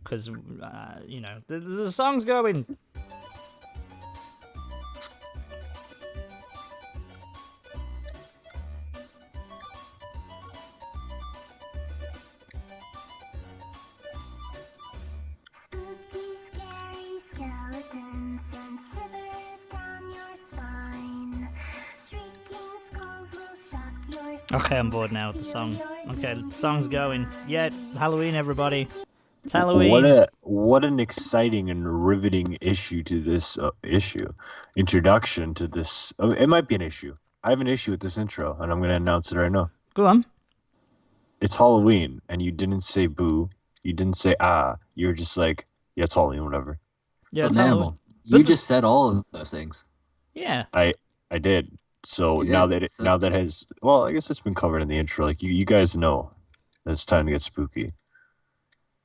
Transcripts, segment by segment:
because, the song's going. Okay, I'm bored now with the song. Okay, the song's going. Yeah, it's Halloween, everybody. It's Halloween. What an exciting and riveting issue to this introduction to this. It might be an issue. I have an issue with this intro, and I'm going to announce it right now. Go on. It's Halloween, and you didn't say boo. You didn't say ah. You were just like, yeah, it's Halloween, whatever. Yeah, it's Manimal. Halloween. You just said all of those things. Yeah. I did. So You now did, that has, well, I guess it's been covered in the intro. Like you guys know that it's time to get spooky.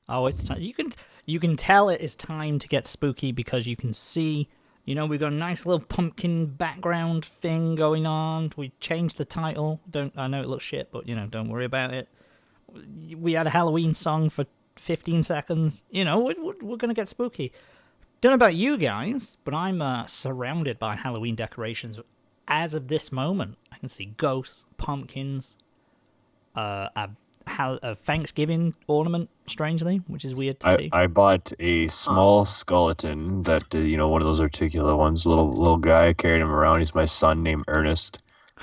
Oh, it's time. You can tell it is time to get spooky because you can see, we've got a nice little pumpkin background thing going on. We changed the title. I know it looks shit, but don't worry about it. We had a Halloween song for 15 seconds. We're gonna get spooky. Don't know about you guys, but I'm surrounded by Halloween decorations. As of this moment, I can see ghosts, pumpkins, a Thanksgiving ornament, strangely, which is weird to see. I bought a small skeleton that, one of those articulate ones, little guy. I carried him around. He's my son named Ernest.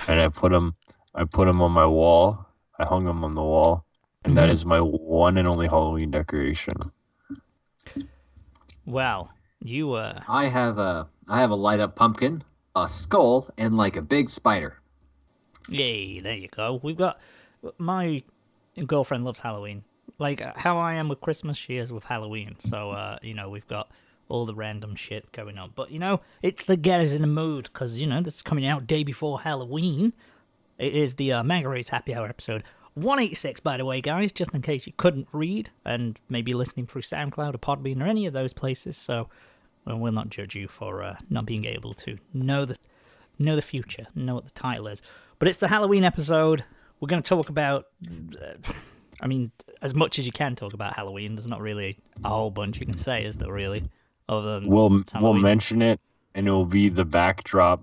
And I put him on my wall. I hung him on the wall. And that is my one and only Halloween decoration. Well, you I have a light up pumpkin, a skull, and like a big spider. Yay, there you go. We've got... My girlfriend loves Halloween. Like, how I am with Christmas, she is with Halloween. So, we've got all the random shit going on. But, it's to get us in the mood, because, this is coming out day before Halloween. It is the Manga Race Happy Hour episode 186, by the way, guys, just in case you couldn't read, and maybe listening through SoundCloud or Podbean or any of those places. So, we'll not judge you for not being able to know the future, know what the title is. But it's the Halloween episode. We're going to talk about, as much as you can talk about Halloween. There's not really a whole bunch you can say, is there, really? Other than we'll mention it, and it will be the backdrop,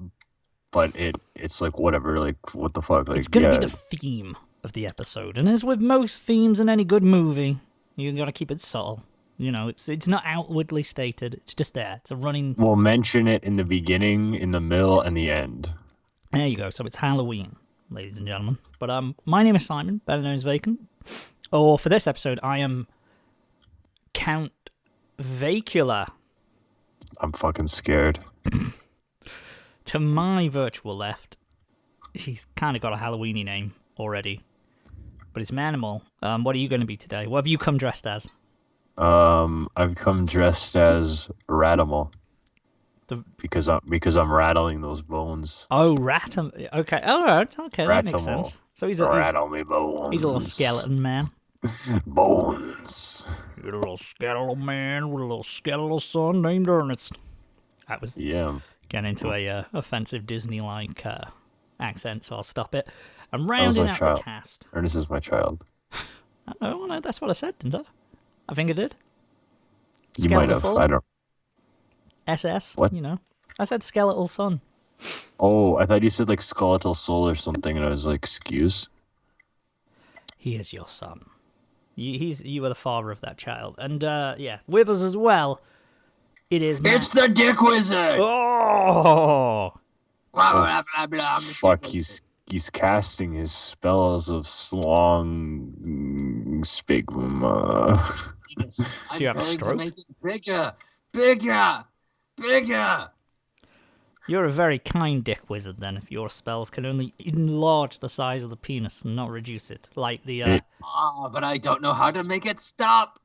but it's like, whatever, like, what the fuck? Like, it's going to be the theme of the episode. And as with most themes in any good movie, you got to keep it subtle. It's not outwardly stated. It's just there. It's a running... We'll mention it in the beginning, in the middle, and the end. There you go. So it's Halloween, ladies and gentlemen. But my name is Simon, better known as Vacant. Or for this episode, I am Count Vacula. I'm fucking scared. To my virtual left, she's kind of got a Halloweeny name already. But it's Manimal. What are you going to be today? What have you come dressed as? I've come dressed as Ratimal. Because I'm rattling those bones. Oh, Ratam. Okay. All right. Okay, that makes sense. So rattle me bones. He's a little skeleton man. Bones. You're a little skeletal man with a little skeletal son named Ernest. That was getting into a offensive Disney-like accent, so I'll stop it. I'm rounding out the cast. Ernest is my child. No, that's what I said, didn't I? I think I did. You might have. I don't. SS. What? I said skeletal son. Oh, I thought you said like skeletal soul or something, and I was like, excuse. He is your son. You are the father of that child, and with us as well. It is. It's the Dick Wizard. Oh. Blah blah blah blah. Fuck! He's casting his spells of slong spigma. I'm Do you have a going stroke? to make it bigger. You're a very kind Dick Wizard, then, if your spells can only enlarge the size of the penis and not reduce it, like the. But I don't know how to make it stop.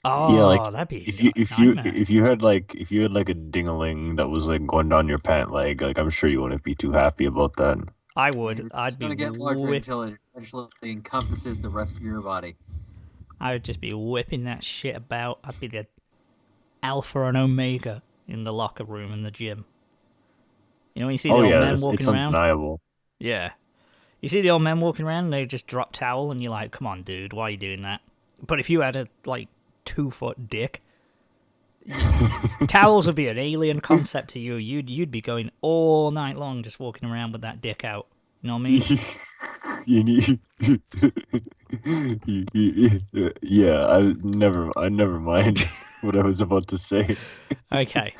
Oh, yeah, like that'd be if you had like a ding-a-ling that was like going down your pant leg, like I'm sure you wouldn't be too happy about that. I would. It's going to get larger until it eventually encompasses the rest of your body. I would just be whipping that shit about. I'd be the alpha and omega in the locker room in the gym. When you see the old men walking it's around? Undeniable. Yeah. You see the old men walking around and they just drop towel and you're like, come on, dude, why are you doing that? But if you had a, 2-foot dick. Towels would be an alien concept to you. You'd be going all night long just walking around with that dick out. You know what I mean? You need. Yeah, I never mind what I was about to say. Okay.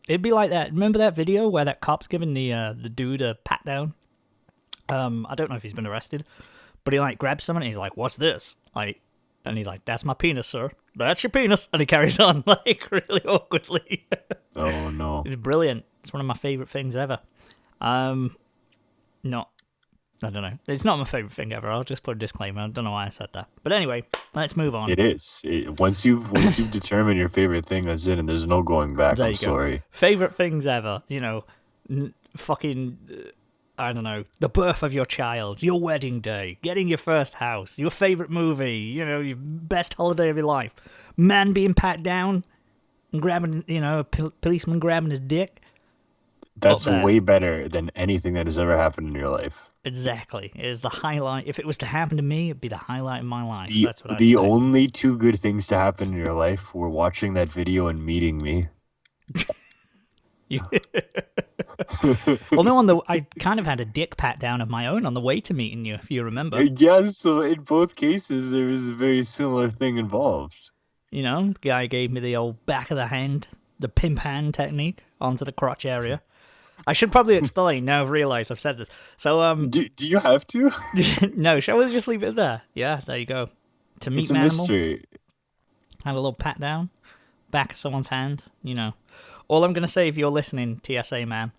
It'd be like that. Remember that video where that cop's giving the dude a pat down? I don't know if he's been arrested, but he like grabs someone and he's like, "What's this?" Like, and he's like, "That's my penis, sir. That's your penis." And he carries on like really awkwardly. Oh no. It's brilliant. It's one of my favorite things ever. Not, I don't know. It's not my favorite thing ever. I'll just put a disclaimer. I don't know why I said that. But anyway, let's move on. It is. Once you've determined your favorite thing, that's it, and there's no going back. There I'm you go. sorry. Favorite things ever. You know, fucking, I don't know, the birth of your child, your wedding day, getting your first house, your favorite movie, you know, your best holiday of your life, man being pat down and grabbing, you know, a policeman grabbing his dick. That's way better than anything that has ever happened in your life. Exactly. It is the highlight. If it was to happen to me, it'd be the highlight of my life. That's what I'd The say. only two good things to happen in your life were watching that video and meeting me. Well, no, I kind of had a dick pat down of my own on the way to meeting you, if you remember. Yeah, so in both cases, there was a very similar thing involved. You know, the guy gave me the old back of the hand, the pimp hand technique onto the crotch area. I should probably explain. Now I've realised I've said this. So, Do you have to? no, shall we just leave it there? Yeah, there you go. To meet It's a Manimal, mystery. have a little pat down, back of someone's hand, you know. All I'm going to say, if you're listening, TSA man,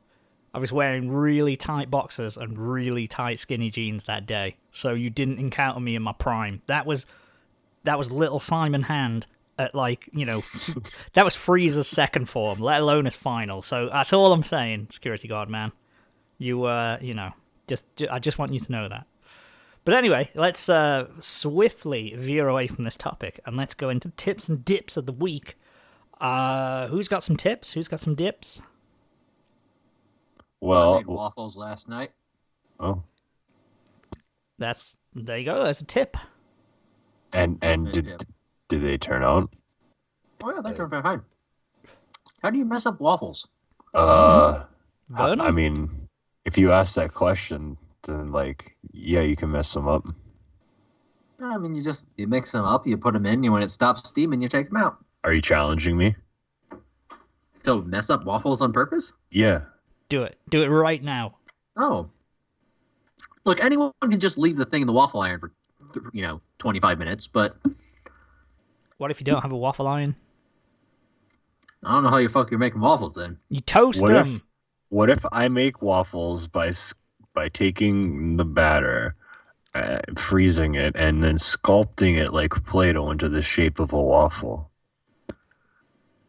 I was wearing really tight boxers and really tight skinny jeans that day, so you didn't encounter me in my prime. That was little Simon Hand at, like, you know, that was Freezer's second form, let alone his final. So that's all I'm saying, security guard man. You know, I just want you to know that. But anyway, let's swiftly veer away from this topic and let's go into tips and dips of the week. Who's got some tips? Who's got some dips? I Well, made waffles last night. oh, There you go. There's a tip. and did they turn out? Oh yeah, that turned out fine. How do you mess up waffles? Burn 'em? I mean, if you ask that question, then like, yeah, you can mess them up. I mean, you mix them up, you put them in, when it stops steaming, you take them out. Are you challenging me? So mess up waffles on purpose? Yeah. Do it. Do it right now. Oh. Look, anyone can just leave the thing in the waffle iron for, 25 minutes, but What if you don't have a waffle iron? I don't know how you're making waffles then. You toast them. What if I make waffles by taking the batter, freezing it, and then sculpting it like Play-Doh into the shape of a waffle?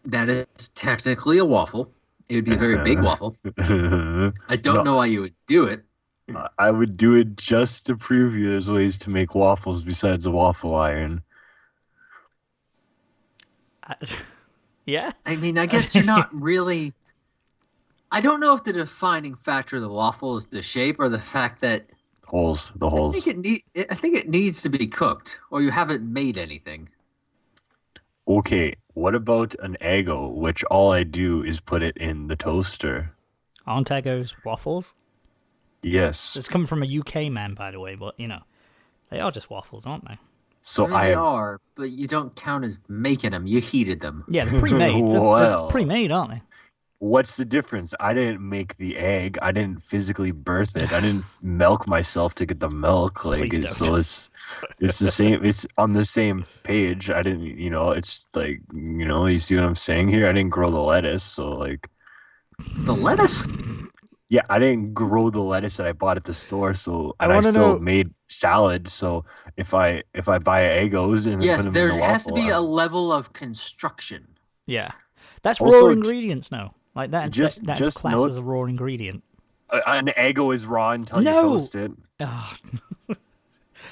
That is technically a waffle. It would be a very big waffle. I don't know why you would do it. I would do it just to prove you there's ways to make waffles besides a waffle iron. Yeah? I mean, I guess you're not really... I don't know if the defining factor of the waffle is the shape or the fact that... The holes. I think it needs to be cooked, or you haven't made anything. Okay, what about an Eggo, which all I do is put it in the toaster? Aren't Eggo's waffles? Yes. It's coming from a UK man, by the way, but, you know, they are just waffles, aren't they? So They are, but you don't count as making them. You heated them. Yeah, they're pre-made. Well. They're pre-made, aren't they? What's the difference? I didn't make the egg. I didn't physically birth it. I didn't milk myself to get the milk. Like Please so, don't. it's the same. It's on the same page. I didn't. It's like you see what I'm saying here. I didn't grow the lettuce, so like. The lettuce? Yeah, I didn't grow the lettuce that I bought at the store. So I and I wanna still know- made salad. So if I buy Eggos and then Yes, put them there in the has to waffle, be a level of construction. Yeah. That's Also, raw ingredients now. Like that, just that note- class as a raw ingredient. an Eggo is raw until No! you toast it. Oh,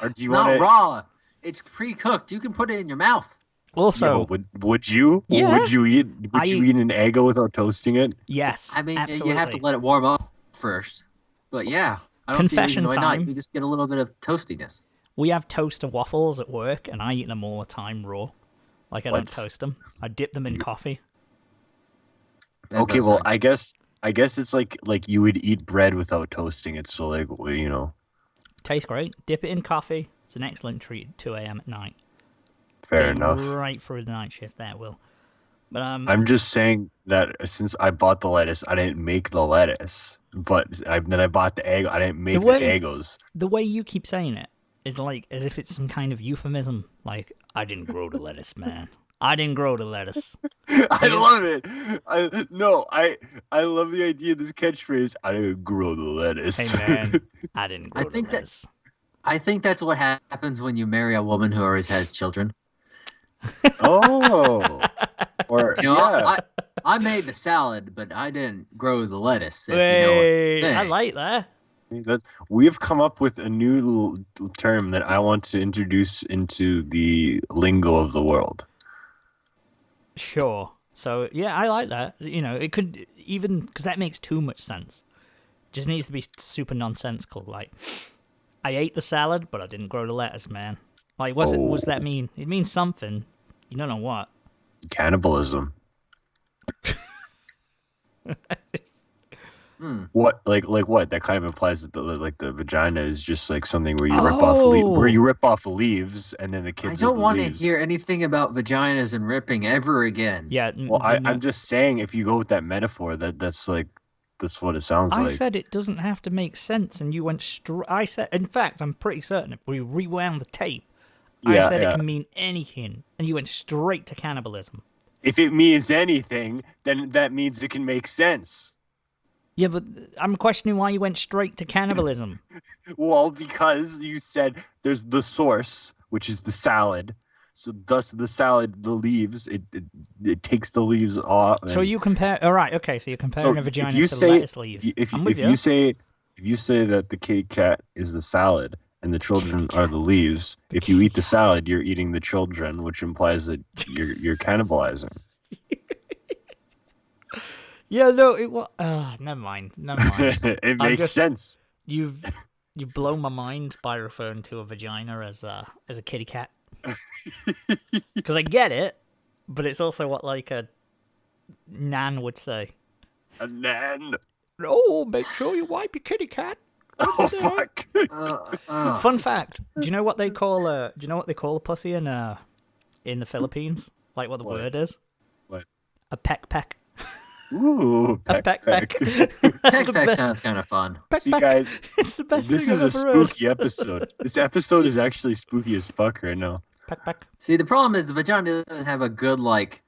Or do you Not want raw. It's pre-cooked. You can put it in your mouth. also, would you? Yeah. Would you eat? Would you I- eat an Eggo without toasting it? yes, I mean, absolutely. you have to let it warm up first. But yeah, I don't Confession see a reason why time. not. You just get a little bit of toastiness. We have toaster waffles at work, and I eat them all the time raw. Like I don't toast them. I dip them in coffee. Okay, well, I guess it's like you would eat bread without toasting it. So like, you know. Tastes great. Dip it in coffee. It's an excellent treat at 2 a.m. at night. Fair enough. Right through the night shift, that will. But I'm just saying that since I bought the lettuce, I didn't make the lettuce. But then I bought the egg. I didn't make the Eggos. The way you keep saying it is like as if it's some kind of euphemism. Like, I didn't grow the lettuce, man. I didn't grow the lettuce. I love it. I love the idea of this catchphrase. I didn't grow the lettuce. Hey, man. I didn't grow the lettuce. I think that's what happens when you marry a woman who always has children. Oh. Or, I made the salad, but I didn't grow the lettuce. I like that. We have come up with a new term that I want to introduce into the lingo of the world. Sure. So, yeah, I like that. You know, it could even, because that makes too much sense. It just needs to be super nonsensical. Like, I ate the salad, but I didn't grow the lettuce, man. Like, what's that mean? It means something. You don't know what. Cannibalism. What like what? That kind of implies that the vagina is just like something where you rip off leaves and then the kids. I don't want to hear anything about vaginas and ripping ever again. Yeah. Well, I'm just saying, if you go with that metaphor, that's what it sounds like. I said it doesn't have to make sense, and you went I said, in fact, I'm pretty certain if we rewound the tape, I said it can mean anything, and you went straight to cannibalism. If it means anything, then that means it can make sense. Yeah, but I'm questioning why you went straight to cannibalism. Well, because you said there's the source, which is the salad. So thus the salad, the leaves, it takes the leaves off. So you compare. All right, okay. So you're comparing a vagina to lettuce leaves. If you say that the kitty cat is the salad and the children are the leaves, if you eat the salad, you're eating the children, which implies that you're cannibalizing. Yeah, no, it was. Never mind. It makes sense. You've blown my mind by referring to a vagina as a kitty cat. Because I get it, but it's also what like a nan would say. A nan. Oh, make sure you wipe your kitty cat. Oh fuck. Fun fact: do you know what they call a pussy in the Philippines? Like what the word is? What? A peck. Ooh, peck. Peck sounds kind of fun. See, guys, it's the best this thing is I've a ever heard. spooky episode. This episode is actually spooky as fuck right now. Peck. See, the problem is the vagina doesn't have a good, like,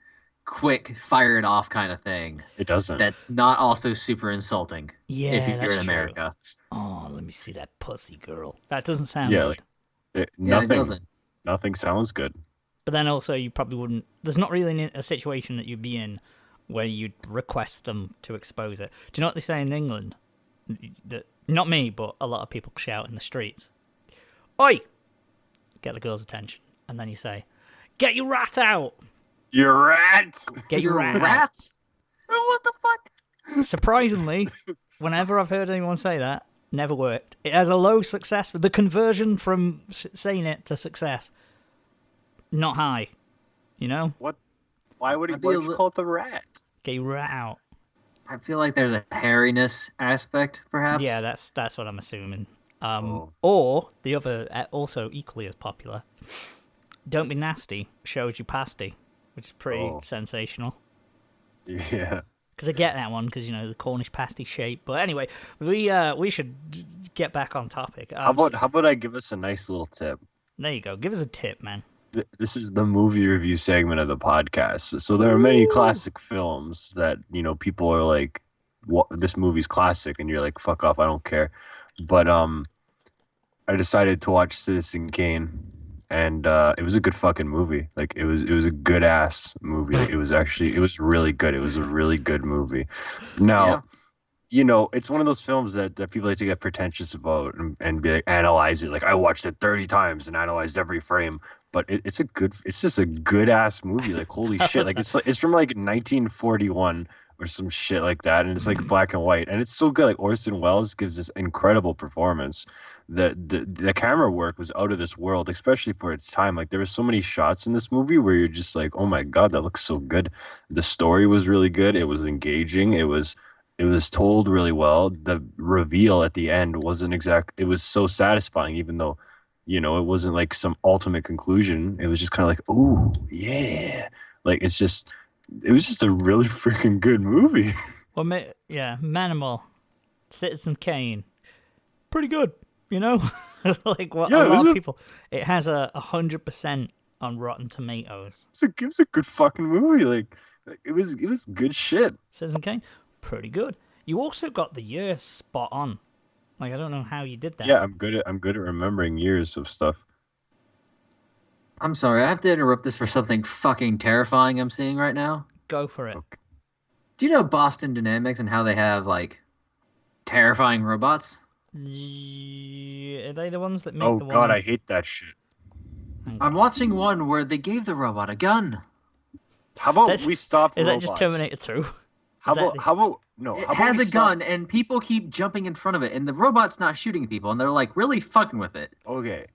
quick, fire it off kind of thing. It doesn't. That's not also super insulting. Yeah, if you're that's in America. True. Oh, let me see that pussy girl. That doesn't sound good. It doesn't. Nothing sounds good. But then also, you probably wouldn't. There's not really a situation that you'd be in where you'd request them to expose it. Do you know what they say in England? Not me, but a lot of people shout in the streets. Oi! Get the girl's attention. And then you say, get your rat out! Your rat! Get your rat out. What the fuck? Surprisingly, whenever I've heard anyone say that, never worked. It has a low success. The conversion from saying it to success, not high. You know? What? Why would you call it the rat? Get your rat out. I feel like there's a hairiness aspect, perhaps. Yeah, that's what I'm assuming. Or the other, also equally as popular, don't be nasty, shows you pasty, which is pretty sensational. Yeah. Because I get that one, because, you know, the Cornish pasty shape. But anyway, we should get back on topic. How about I give us a nice little tip? There you go. Give us a tip, man. This is the movie review segment of the podcast. So there are many classic films that, you know, people are like, this movie's classic, and you're like, fuck off, I don't care. But I decided to watch Citizen Kane, and it was a good fucking movie. Like it was a good ass movie. Like, it was really good. It was a really good movie. Now, you know, it's one of those films that people like to get pretentious about and be like, analyze it. Like, I watched it 30 times and analyzed every frame. But it's just a good ass movie. Like, holy I shit. love Like, that. it's from like 1941 or some shit like that. And it's like black and white. And it's so good. Like, Orson Welles gives this incredible performance. The camera work was out of this world, especially for its time. Like, there were so many shots in this movie where you're just like, oh my God, that looks so good. The story was really good. It was engaging. It was told really well. The reveal at the end wasn't exact. It was so satisfying, even though, it wasn't like some ultimate conclusion. It was just kind of like, oh yeah, like it was just a really freaking good movie. Well, yeah, Manimal, Citizen Kane, pretty good. You know, like what a Yeah, lot of people. It has 100% on Rotten Tomatoes. it's a good fucking movie. Like it was good shit. Citizen Kane, pretty good. You also got the year spot on. Like I don't know how you did that. Yeah, I'm good at remembering years of stuff. I'm sorry, I have to interrupt this for something fucking terrifying I'm seeing right now. Go for it. Okay. Do you know Boston Dynamics and how they have like terrifying robots? Are they the ones that make Oh the God, one? I hate that shit. I'm watching one where they gave the robot a gun. How about That's- we stop Is robots? that just Terminator 2? How Is that about the- how about no? It How about has we a stop- gun, and people keep jumping in front of it, and the robot's not shooting people, and they're like really fucking with it. Okay,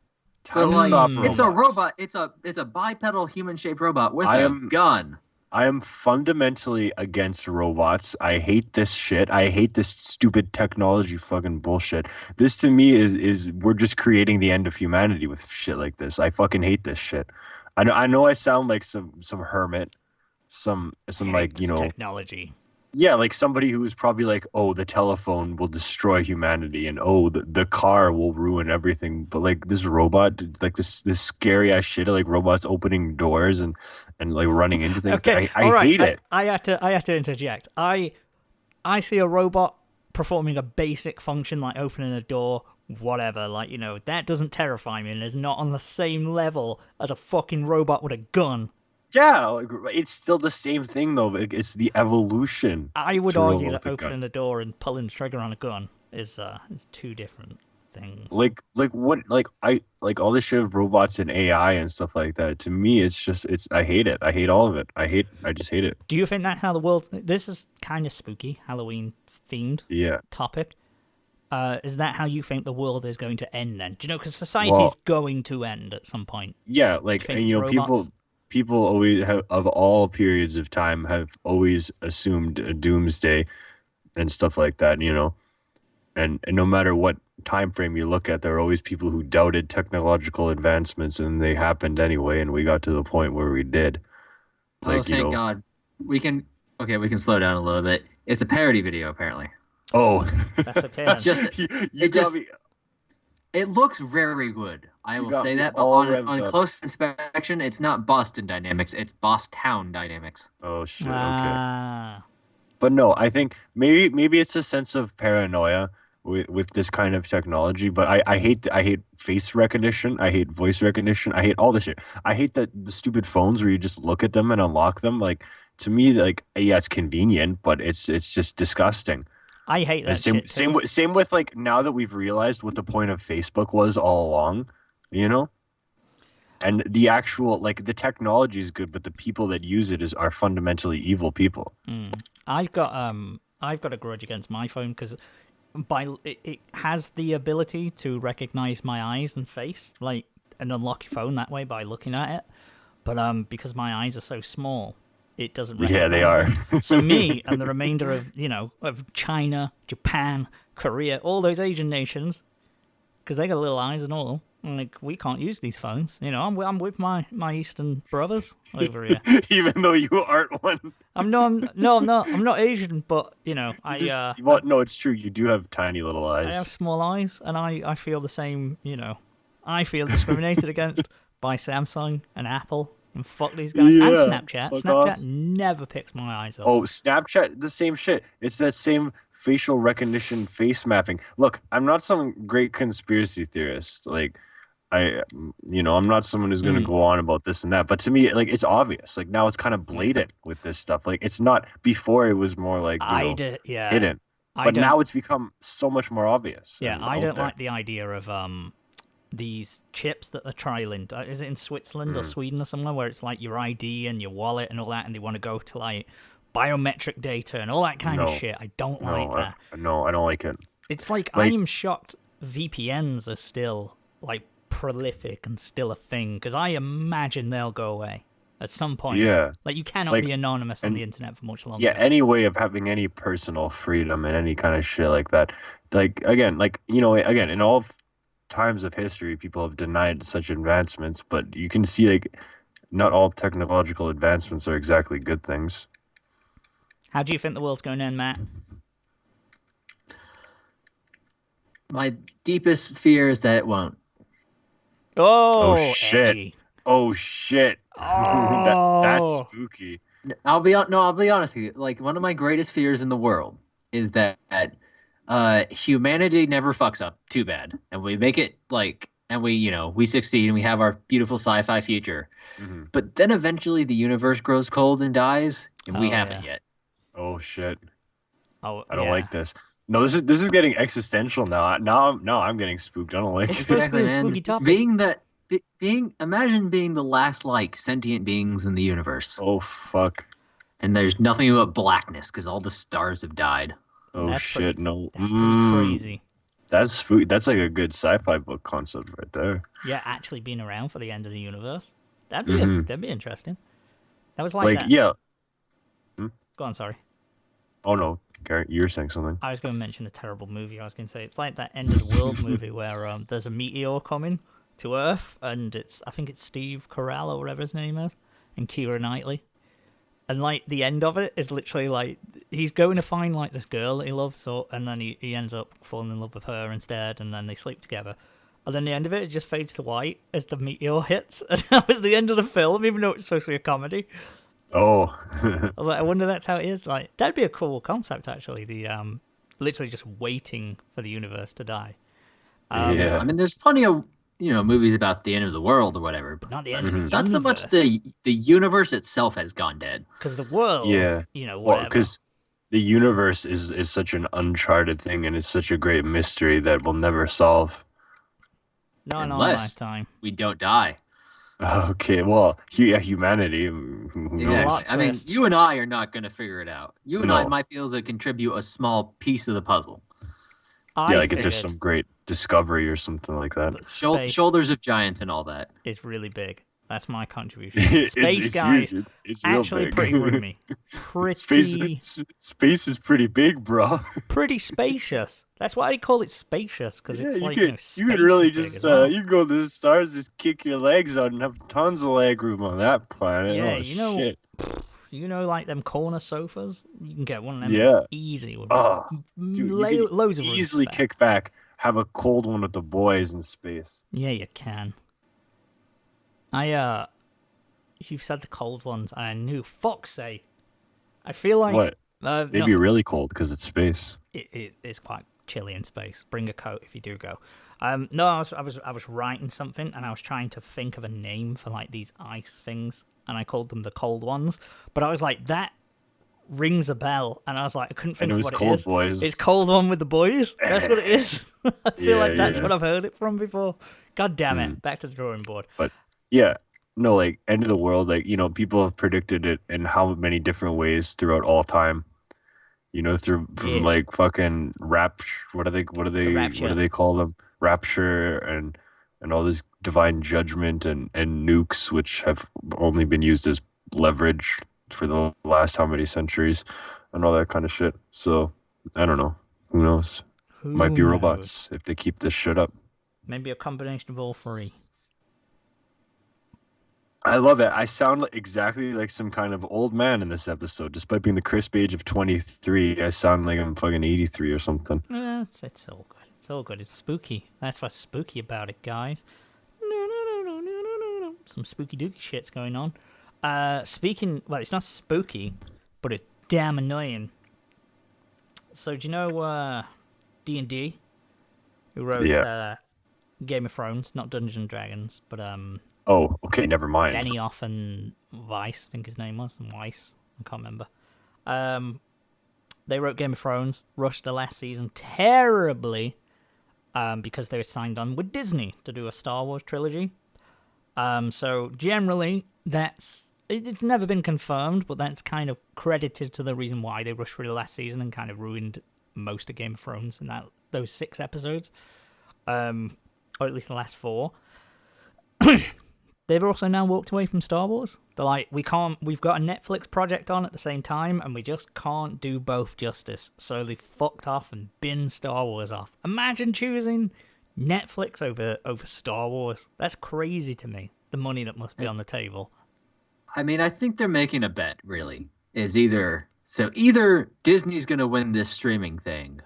But time to like, stop it's a robots. robot. It's a bipedal human-shaped robot with I a am- gun. I am fundamentally against robots. I hate this shit. I hate this stupid technology fucking bullshit. This to me is we're just creating the end of humanity with shit like this. I fucking hate this shit. I know I sound like some hermit, some like, Hates technology. yeah, like somebody who's probably like, oh, the telephone will destroy humanity and oh, the car will ruin everything. But like this robot, like this scary ass shit, like robots opening doors and like running into things. Okay, I all right. hate it. I had to interject. I see a robot performing a basic function like opening a door, whatever. Like that doesn't terrify me, and is not on the same level as a fucking robot with a gun. Yeah, like, it's still the same thing though. It's the evolution. I would to roll argue with that the gun. opening the door and pulling the trigger on a gun is two different things. Like what like all this shit of robots and AI and stuff like that. To me, it's I hate it. I hate all of it. I just hate it. Do you think that's how the world? This is kind of spooky, Halloween themed Yeah. topic. Is that how you think the world is going to end then? Do you know? Because society is Well, going to end at some point. Yeah, like think and it's robots? people always have of all periods of time have always assumed a doomsday and stuff like that. And no matter what time frame you look at, there are always people who doubted technological advancements and they happened anyway, and we got to the point where we did. Oh, Like, thank God. We can slow down a little bit. It's a parody video, apparently. Oh, That's okay. It's Then. just you it got just- me. it looks very good. I You will got say me that, but all on revved up. close inspection, it's not Boston Dynamics. It's Bosstown Dynamics. Oh shit. Okay. Ah, But no, I think maybe it's a sense of paranoia with this kind of technology. But I hate face recognition. I hate voice recognition. I hate all this shit. I hate that the stupid phones where you just look at them and unlock them. Like to me, like yeah, it's convenient, but it's just disgusting. I hate that Same shit too. same with like now that we've realized what the point of Facebook was all along, you know. And the actual like the technology is good, but the people that use it are fundamentally evil people. I've got a grudge against my phone because it has the ability to recognize my eyes and face, like, and unlock your phone that way by looking at it. But because my eyes are so small, it doesn't recognize Yeah, they are. them. So me and the remainder of China, Japan, Korea, all those Asian nations, because they got little eyes and all, like we can't use these phones. I'm with my Eastern brothers over here. Even though you aren't one. I'm not Asian, but Well, no, it's true. You do have tiny little eyes. I have small eyes, and I feel the same. I feel discriminated against by Samsung and Apple, and fuck these guys, Yeah, and Snapchat. fuck Snapchat off. never picks my eyes up. Oh, Snapchat, the same shit. It's that same facial recognition, face mapping. Look, I'm not some great conspiracy theorist. Like, I'm not someone who's going to go on about this and that. But to me, like, it's obvious. Like, now it's kind of blatant with this stuff. Like, it's not, before it was more like, Yeah. hidden. But now it's become so much more obvious. Yeah, and I out don't there. like the idea of these chips that they're trialing. Is it in Switzerland or Sweden or somewhere where it's like your ID and your wallet and all that, and they want to go to like biometric data and all that kind of shit. I don't like that. No, I don't like it. It's like I am shocked VPNs are still like prolific and still a thing, because I imagine they'll go away at some point. Yeah. Like you cannot be anonymous on the internet for much longer. Yeah, any way of having any personal freedom and any kind of shit like that. Like, again, in all times of history, people have denied such advancements, but you can see, like, not all technological advancements are exactly good things. How do you think the world's going to end, Matt? My deepest fear is that it won't. Oh, shit. edgy. Oh, shit. Oh. That's spooky. I'll be honest with you. Like, one of my greatest fears in the world is that humanity never fucks up too bad, and we make it and we succeed and we have our beautiful sci-fi future. Mm-hmm. But then eventually the universe grows cold and dies, and we haven't yet. Oh shit. Oh, I don't like this. No, this is getting existential now. Now I'm getting spooked. I don't like It's it. supposed to be a man. spooky topic. Imagine being the last sentient beings in the universe. Oh fuck. And there's nothing but blackness because all the stars have died. Oh shit, no. That's pretty crazy. That's spooky. That's like a good sci-fi book concept right there. Yeah, actually being around for the end of the universe. That'd be interesting. That was like that. Yeah. Go on, sorry. Oh no, Gary, you were saying something. I was going to mention a terrible movie. I was going to say it's like that End of the World movie where there's a meteor coming to Earth, and I think it's Steve Carell or whatever his name is, and Keira Knightley. And like the end of it is literally like he's going to find like this girl that he loves, and then he ends up falling in love with her instead, and then they sleep together. And then the end of it just fades to white as the meteor hits, and that was the end of the film, even though it's supposed to be a comedy. Oh. I was like, I wonder that's how it is. Like that'd be a cool concept, actually. The literally just waiting for the universe to die. Yeah. I mean, there's plenty of movies about the end of the world or whatever, but not the end of the universe. Not so much the universe itself has gone dead. Because the world, whatever. Well, because the universe is such an uncharted thing, and it's such a great mystery that we'll never solve. No, in our lifetime. We don't die. Okay, well, humanity. Exactly. I mean, you and I are not going to figure it out. You and I might be able to contribute a small piece of the puzzle. Like if there's some great discovery or something like that. Shoulders of giants and all that. Is really big. That's my contribution. Space guys, it's actually big. pretty roomy. Space is pretty big, bro. Pretty spacious. That's why they call it spacious, because it's like you could really just you can go to the stars, just kick your legs out, and have tons of leg room on that planet. Yeah, shit. Like them corner sofas. You can get one of them easy. With loads of room. Easily kick back, have a cold one with the boys in space. Yeah, you can. You've said the cold ones, and I knew. Fuck's sake. I feel like what? They'd be really cold because it's space. It is quite chilly in space. Bring a coat if you do go. No, I was writing something, and I was trying to think of a name for like these ice things, and I called them the cold ones. But I was like, that rings a bell, and I was like, I couldn't think of what it is. Boys. It's cold one with the boys. That's what it is. I feel like that's what I've heard it from before. God damn it! Back to the drawing board. But like end of the world, like people have predicted it in how many different ways throughout all time. From like fucking what do they call them? Rapture and all this divine judgment and nukes, which have only been used as leverage for the last how many centuries and all that kind of shit. So I don't know. Who knows? Might be robots if they keep this shit up. Maybe a combination of all three. I love it. I sound exactly like some kind of old man in this episode. Despite being the crisp age of 23, I sound like I'm fucking 83 or something. It's all good. It's all good. It's spooky. That's what's spooky about it, guys. Some spooky dooky shit's going on. Well, it's not spooky, but it's damn annoying. So do you know D&D? Who wrote Game of Thrones, not Dungeons and Dragons, but Oh, okay, never mind. Benioff and Weiss, I think his name was, and Weiss, I can't remember. They wrote Game of Thrones, rushed the last season terribly, because they were signed on with Disney to do a Star Wars trilogy. So generally, it's never been confirmed, but that's kind of credited to the reason why they rushed through the last season and kind of ruined most of Game of Thrones in those 6 episodes, or at least the last 4. They've also now walked away from Star Wars. They're like, we've got a Netflix project on at the same time, and we just can't do both justice. So they fucked off and binned Star Wars off. Imagine choosing Netflix over Star Wars. That's crazy to me. The money that must be on the table. I mean, I think they're making a bet, really. Either Disney's going to win this streaming thing,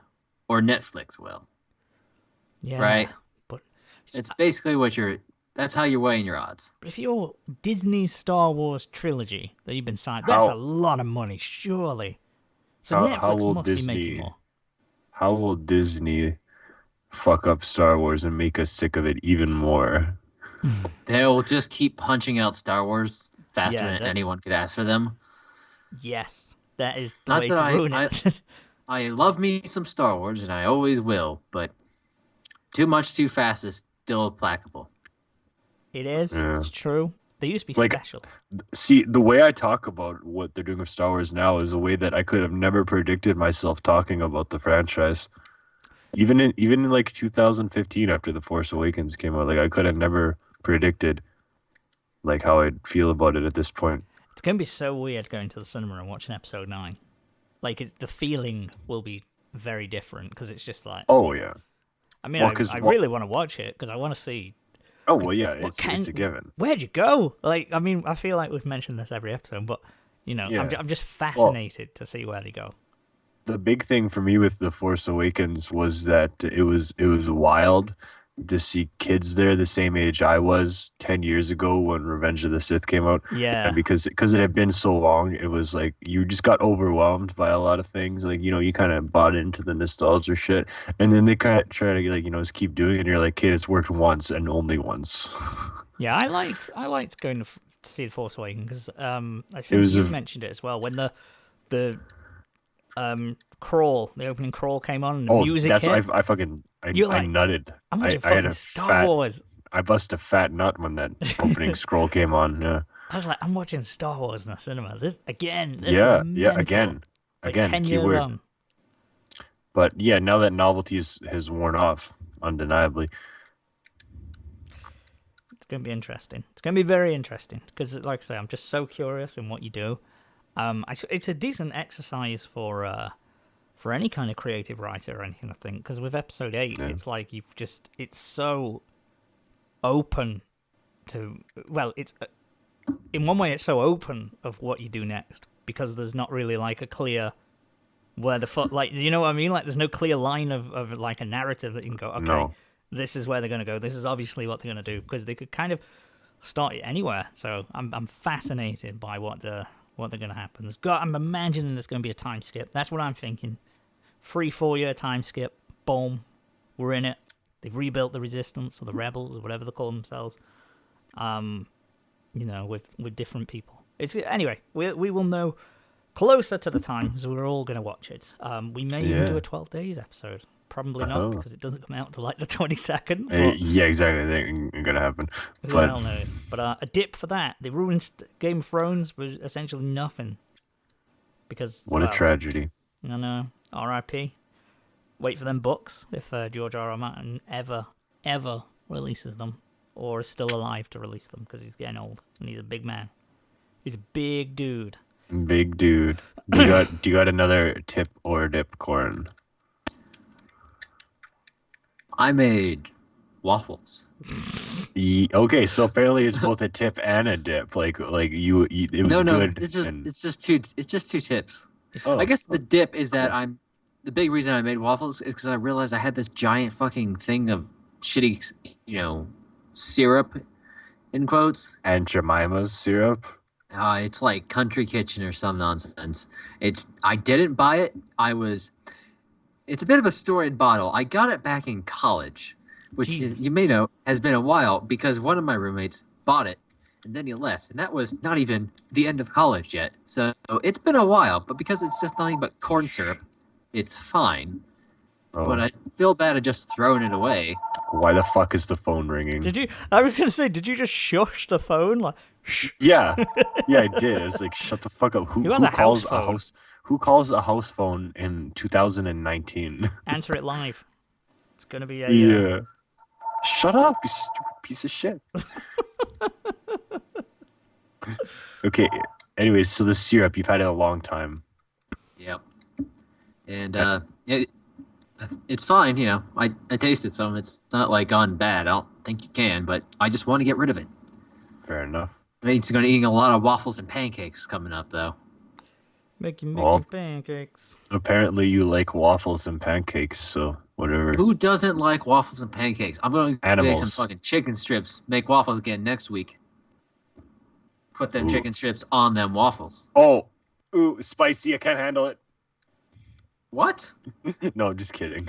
or Netflix will. Yeah. Right? But it's basically that's how you're weighing your odds. But if you're Disney's Star Wars trilogy that you've been signed, that's a lot of money, surely. So Netflix must be making more. How will Disney fuck up Star Wars and make us sick of it even more? They'll just keep punching out Star Wars faster than anyone could ask for them. Yes, that is the way to ruin it. I love me some Star Wars, and I always will, but too much too fast is still implacable. It is. Yeah. It's true. They used to be special. See, the way I talk about what they're doing with Star Wars now is a way that I could have never predicted myself talking about the franchise. Even in like 2015, after The Force Awakens came out, like I could have never predicted like how I'd feel about it at this point. It's gonna be so weird going to the cinema and watching Episode 9. Like the feeling will be very different because it's just like. Oh yeah. I mean, I really want to watch it because I want to see. Oh well, yeah, it's a given. Where'd you go? Like, I mean, I feel like we've mentioned this every episode, but I'm just fascinated to see where they go. The big thing for me with The Force Awakens was that it was wild to see kids there the same age I was 10 years ago when Revenge of the Sith came out. Yeah. And because it had been so long, it was like you just got overwhelmed by a lot of things. Like, you kind of bought into the nostalgia shit. And then they kind of try to, like, just keep doing it. And you're like, kid, it's worked once and only once. Yeah, I liked going to see The Force Awakens because I think you mentioned it as well. When the crawl, the opening crawl came on and the music hit. I nutted. I'm watching fucking Star Wars. I bust a fat nut when that opening scroll came on. Yeah. I was like, I'm watching Star Wars in the cinema. This is mental. Yeah, again. 10 years on. But yeah, now that novelty has worn off, undeniably. It's going to be interesting. It's going to be very interesting because, like I say, I'm just so curious in what you do. It's a decent exercise for any kind of creative writer or anything, I think, because with episode 8, it's like it's so open to, well, it's in one way it's so open of what you do next because there's not really like a clear where the foot, like, you know what I mean? Like, there's no clear line of like a narrative that you can go, okay, this is where they're going to go. This is obviously what they're going to do because they could kind of start it anywhere. So I'm fascinated by what they're going to happen. I'm imagining there's going to be a time skip. That's what I'm thinking. 3-4 year time skip. Boom. We're in it. They've rebuilt the Resistance or the Rebels or whatever they call themselves. With different people. Anyway, we will know closer to the time because we're all going to watch it. We may even do a 12 days episode. Probably not because it doesn't come out until like the 22nd. But yeah, exactly. That ain't going to happen. Who the hell knows? But a dip for that. They ruined Game of Thrones for essentially nothing. Because what a tragedy. I know. R.I.P. Wait for them books if George R.R. Martin ever releases them or is still alive to release them because he's getting old and he's a big man. He's a big dude. Big dude. Do you got another tip or dip, Corin? I made waffles. Okay, so apparently it's both a tip and a dip. Like you it was good. It's just two tips. I guess the dip is that the big reason I made waffles is because I realized I had this giant fucking thing of shitty, syrup, in quotes. Aunt Jemima's syrup. It's like Country Kitchen or some nonsense. I didn't buy it. It's a bit of a storied bottle. I got it back in college, which is, you may know, has been a while because one of my roommates bought it and then he left. And that was not even the end of college yet. So it's been a while, but because it's just nothing but corn syrup, it's fine. Oh, But I feel bad at just throwing it away. why the fuck is the phone ringing? Did you? I was gonna say, did you just shush the phone? Like, shh. Yeah, yeah, I did. It's like shut the fuck up. Who has a house Calls a phone? house? Who calls a house phone in 2019? Answer it live. It's gonna be a. Yeah. Shut up, you stupid piece of shit. Okay. Anyways, so the syrup you've had it a long time. Yep. And it's fine, you know. I tasted some. It's not like gone bad. I don't think you can, but I just want to get rid of it. Fair enough. I mean, it's going to eating a lot of waffles and pancakes coming up, though. Making Well, pancakes. Apparently you like waffles and pancakes, so whatever. Who doesn't like waffles and pancakes? I'm going to make some Animals. fucking chicken strips. Make waffles again next week. Put them Ooh. chicken strips on them waffles. Oh, ooh, spicy. I can't handle it. What? No, I'm just kidding.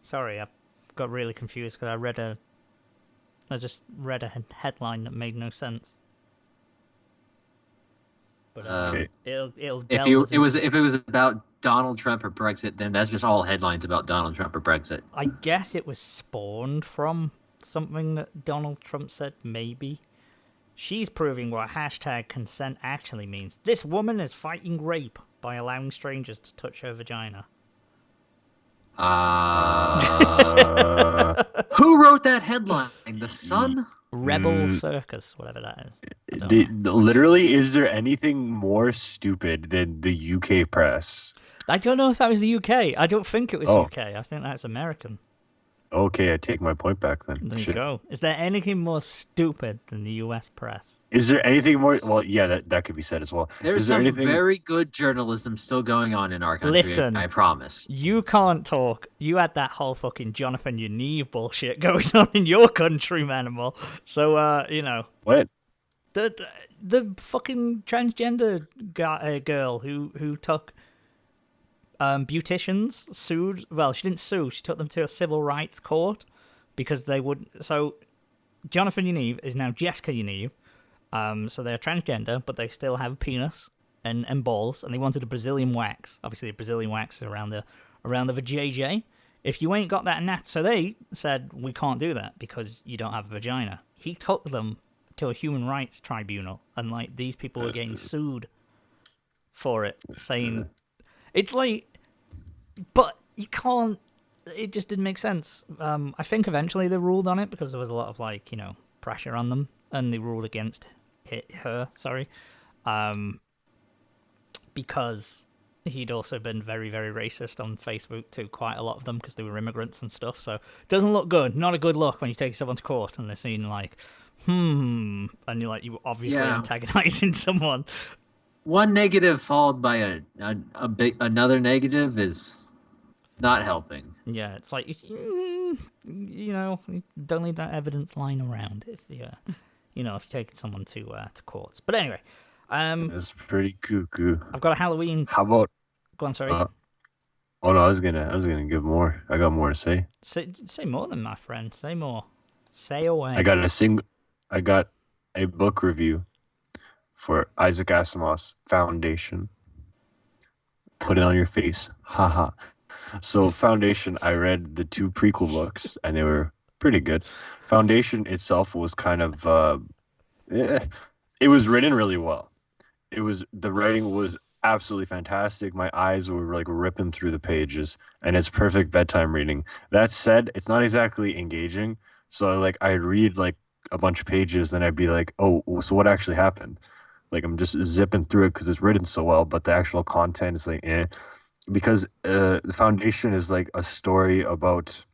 Sorry, I got really confused because I just read a headline that made no sense. But Okay. it'll If it was about Donald Trump or Brexit, then that's just all headlines about Donald Trump or Brexit. I guess it was spawned from something that Donald Trump said, maybe. She's proving what hashtag consent actually means. This woman is fighting rape by allowing strangers to touch her vagina. Who wrote that headline? The Sun? Rebel Circus, whatever that is. I don't know. Literally, is there anything more stupid than the UK press? I don't know if that was the UK. I don't think it was Oh. UK. I think that's American. Okay, I take my point back then. There you Shit. go. Is there anything more stupid than the US press? Is there anything more? Well, yeah, that could be said as well. There's Is there some anything? very good journalism still going on in our country. Listen. I promise. You can't talk. You had that whole fucking Jonathan Yaniv bullshit going on in your country, Manimal. So, you know, What? the fucking transgender girl who took beauticians sued. Well, she didn't sue. She took them to a civil rights court because they would. So, Jonathan Yaniv is now Jessica Yaniv. So they're transgender, but they still have a penis and balls, and they wanted a Brazilian wax. Obviously, a Brazilian wax around the vajayjay. If you ain't got that so they said we can't do that because you don't have a vagina. He took them to a human rights tribunal, and like these people were getting sued for it, saying it's like, but you can't. It just didn't make sense. I think eventually they ruled on it because there was a lot of pressure on them, and they ruled against her. Sorry, because he'd also been very, very racist on Facebook to quite a lot of them because they were immigrants and stuff. So it doesn't look good. Not a good look when you take someone to court and they're seen like, and you're like, you obviously antagonizing someone. One negative followed by another negative is not helping. Yeah, it's like you don't need that evidence lying around if you're taking someone to courts. But anyway, That's pretty cuckoo. I've got a Halloween. How about? Go on, sorry. Oh no, I was gonna give more. I got more to say. Say more than my friend. Say more. Say away. I got a book review for Isaac Asimov's Foundation. Put it on your face. Haha. So Foundation, I read the 2 prequel books and they were pretty good. Foundation itself was kind of it was written really well. The writing was absolutely fantastic. My eyes were like ripping through the pages, and it's perfect bedtime reading. That said, it's not exactly engaging. So I'd read like a bunch of pages, then I'd be like, oh, so what actually happened? Like I'm just zipping through it because it's written so well, but the actual content is like because the Foundation is like a story about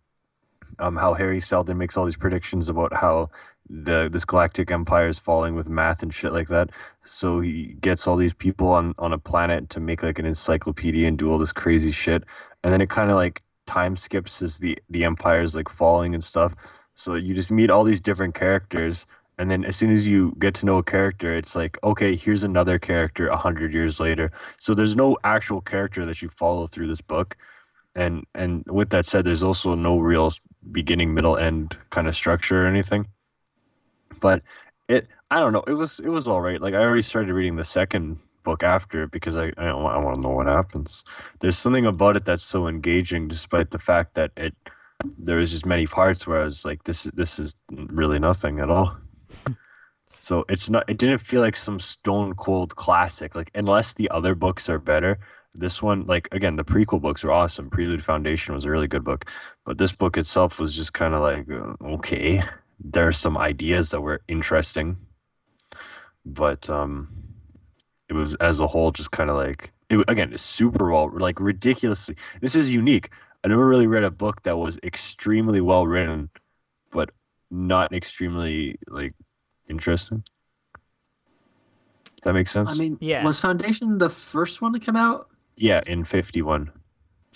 how Harry Seldon makes all these predictions about how this galactic empire is falling with math and shit like that. So he gets all these people on a planet to make like an encyclopedia and do all this crazy shit, and then it kind of like time skips as the empire's like falling and stuff. So you just meet all these different characters, and then as soon as you get to know a character, it's like, okay, here's another character 100 years later. So there's no actual character that you follow through this book. And with that said, there's also no real beginning, middle, end kind of structure or anything. But I don't know, it was all right. Like I already started reading the second book after it because I want to know what happens. There's something about it that's so engaging, despite the fact that there was just many parts where I was like, this is really nothing at all. So it didn't feel like some stone cold classic. Like, unless the other books are better, this one, like, again, the prequel books are awesome. Prelude Foundation was a really good book, but this book itself was just kind of like, okay, there are some ideas that were interesting, but it was as a whole just kind of like, again, it's super well, like, ridiculously. This is unique. I never really read a book that was extremely well written, but not extremely like interesting. Does that make sense? I mean, Yeah. was Foundation the first one to come out? Yeah, in 51.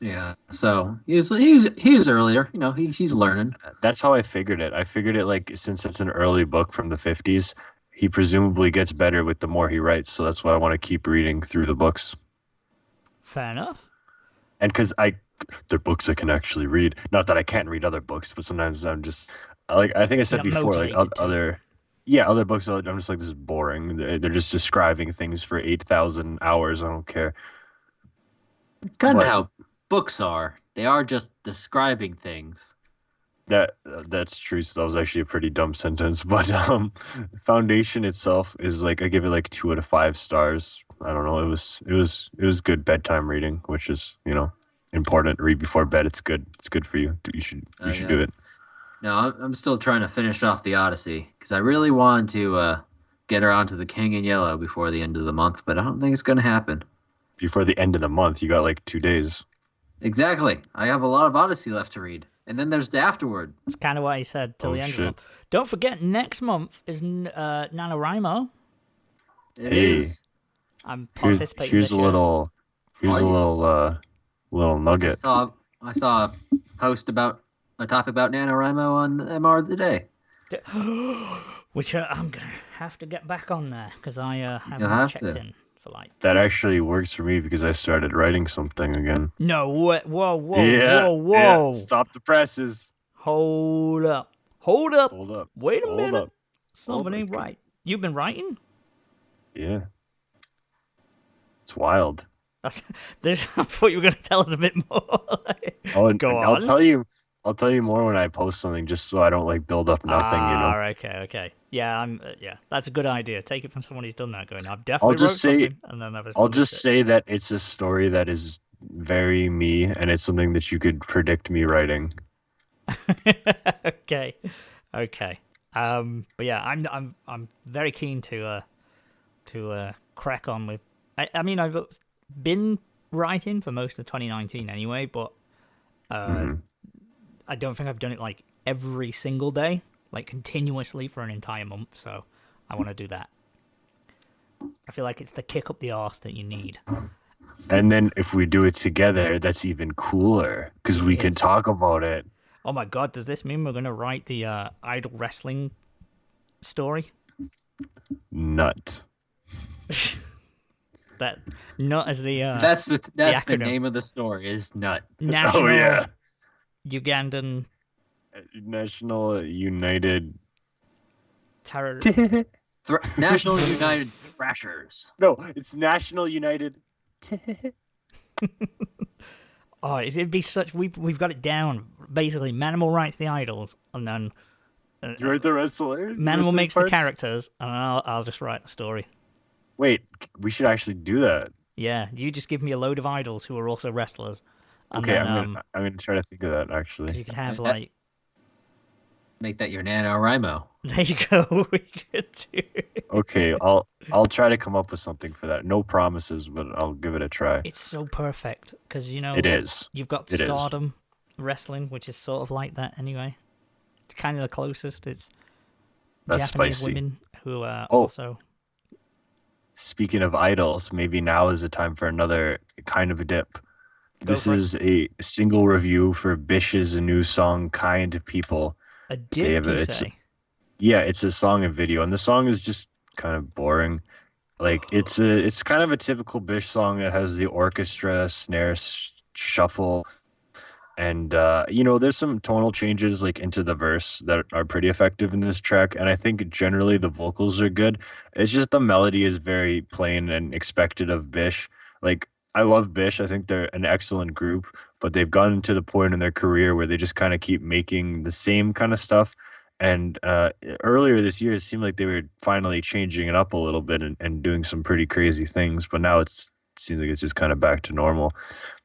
Yeah. So he was earlier. You know, he's learning. That's how I figured it. I figured it like, since it's an early book from the 50s, he presumably gets better with the more he writes. So that's why I want to keep reading through the books. Fair enough. And because they're books I can actually read. Not that I can't read other books, but sometimes I'm just like, I think I said Not before, like motivated to. other books, I'm just like, this is boring. They're just describing things for 8,000 hours. I don't care. It's kind of But- how books are. They are just describing things. That's true. So that was actually a pretty dumb sentence. But Foundation itself is like, I give it like 2 out of 5 stars. I don't know. It was good bedtime reading, which is, important. Read before bed. It's good. It's good for you. You should Yeah. do it. No, I'm still trying to finish off the Odyssey because I really want to get around to the King in Yellow before the end of the month, but I don't think it's going to happen. Before the end of the month, you got like 2 days. Exactly. I have a lot of Odyssey left to read, and then there's the afterward. That's kind of what he said till Oh, the end of shit. the month. Don't forget, next month is NaNoWriMo. It Hey. is. I'm Here's participating this a year. little little nugget. I saw a post about a topic about NaNoWriMo on MR today. Which I'm going to have to get back on there because I haven't have checked to. in for like... That actually works for me because I started writing something again. No, whoa, whoa, Yeah, whoa. yeah. Stop the presses. Hold up. Hold up. Hold up. Wait a Hold minute. up. Something Hold ain't up. right. You've been writing? Yeah. It's wild. I thought you were going to tell us a bit more. Oh, Go I'll on. tell you more when I post something, just so I don't like build up nothing, Okay. Yeah, that's a good idea. Take it from someone who's done that. Going, I've definitely just say- something, and then never I'll published just it. say that it's a story that is very me, and it's something that you could predict me writing. Okay. But yeah, I'm very keen to crack on with. I mean, I've been writing for most of 2019 anyway, but I don't think I've done it like every single day, like continuously for an entire month. So I want to do that. I feel like it's the kick up the arse that you need. And then if we do it together, that's even cooler because we can Yes. talk about it. Oh my god, does this mean we're going to write the idol wrestling story? Nut. That not as the That's the acronym. name of the story is Nut. national Oh yeah. Ugandan National United. terror. National United Thrashers. No, it's National United. Oh, it'd be such. We've got it down. Basically, Manimal writes the idols, and then You write the wrestler. Manimal wrestling makes the parts? characters, and I'll just write the story. Wait, we should actually do that. Yeah, you just give me a load of idols who are also wrestlers, and Okay, then I'm gonna try to think of that you actually. could have That- like. Make that your NaNoWriMo. There you go. We could do. Okay, I'll try to come up with something for that. No promises, but I'll give it a try. It's so perfect because It is. You've got It is. Stardom wrestling, which is sort of like that anyway. It's kind of the closest. It's That's Japanese spicy. women who are Oh. also. Speaking of idols, maybe now is the time for another kind of a dip. This for it. is a single review for Bish's new song "Kind People." A dip, you it's- say? Yeah, it's a song and video, and the song is just kind of boring. Like it's kind of a typical Bish song that has the orchestra, snare, shuffle, And there's some tonal changes like into the verse that are pretty effective in this track, and I think generally the vocals are good. It's just the melody is very plain and expected of Bish. Like I love Bish. I think they're an excellent group, but they've gotten to the point in their career where they just kind of keep making the same kind of stuff. And earlier this year, it seemed like they were finally changing it up a little bit and doing some pretty crazy things, but now it seems like it's just kind of back to normal.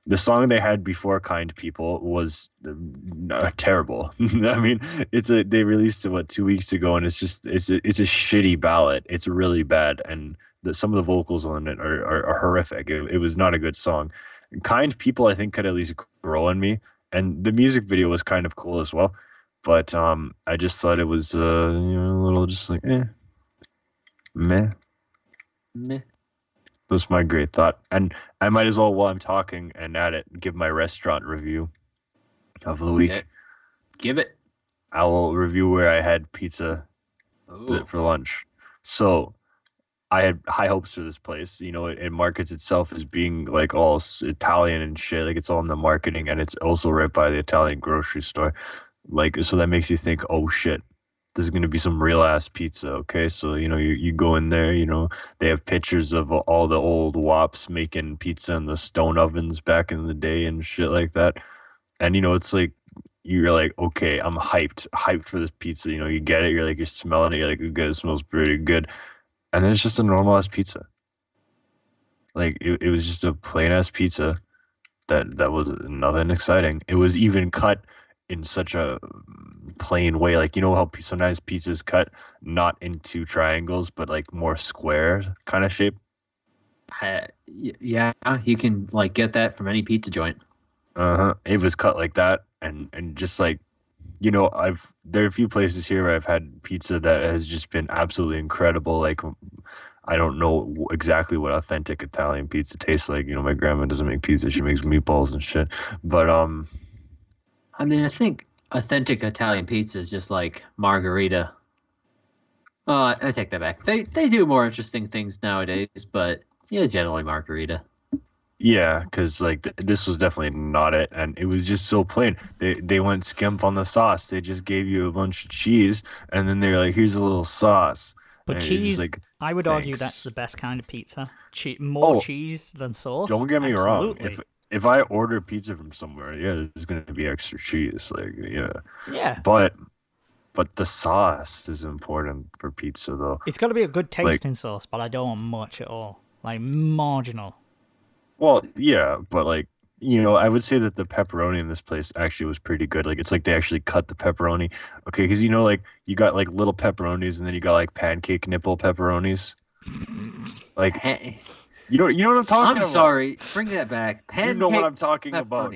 The song they had before "Kind People" was terrible. I mean, they released it 2 weeks ago, and it's a shitty ballad. It's really bad, and some of the vocals on it are horrific. It was not a good song. "Kind People" I think could at least grow on me, and the music video was kind of cool as well. But I just thought it was a little just like meh. Meh. That's my great thought. And I might as well, while I'm talking and at it, give my restaurant review of the week. Okay. Give it. I will review where I had pizza Ooh. for lunch. So I had high hopes for this place. It markets itself as being like all Italian and shit. Like it's all in the marketing, and it's also right by the Italian grocery store. Like, so that makes you think, oh shit, this is going to be some real ass pizza. Okay. So, you go in there, they have pictures of all the old wops making pizza in the stone ovens back in the day and shit like that. And, it's like, you're like, okay, I'm hyped for this pizza. You get it. You're smelling it. You're like, okay, it smells pretty good. And then it's just a normal ass pizza. Like it was just a plain ass pizza that was nothing exciting. It was even cut in such a plain way, like how sometimes pizza's cut not into triangles but like more square kind of shape. Yeah, you can like get that from any pizza joint. It was cut like that, and just like there are a few places here where I've had pizza that has just been absolutely incredible. Like I don't know exactly what authentic Italian pizza tastes like. My grandma doesn't make pizza; she makes meatballs and shit. But I mean, I think authentic Italian pizza is just like margarita. I take that back. They do more interesting things nowadays, but yeah, generally margarita. Yeah, because like this was definitely not it, and it was just so plain. They went skimp on the sauce. They just gave you a bunch of cheese, and then they're like, "Here's a little sauce." But and cheese, like, I would argue that's the best kind of pizza. More cheese than sauce. Don't get me Absolutely. wrong. If I order pizza from somewhere, yeah, there's gonna be extra cheese. Like, yeah. Yeah. But the sauce is important for pizza, though. It's got to be a good tasting sauce, but I don't want much at all. Like marginal. Well, yeah, but like, I would say that the pepperoni in this place actually was pretty good. Like, it's like they actually cut the pepperoni. Okay, because like you got like little pepperonis, and then you got like pancake nipple pepperonis. Like, you know what I'm talking about. I'm sorry, bring that back. Pancake, you know what I'm talking about.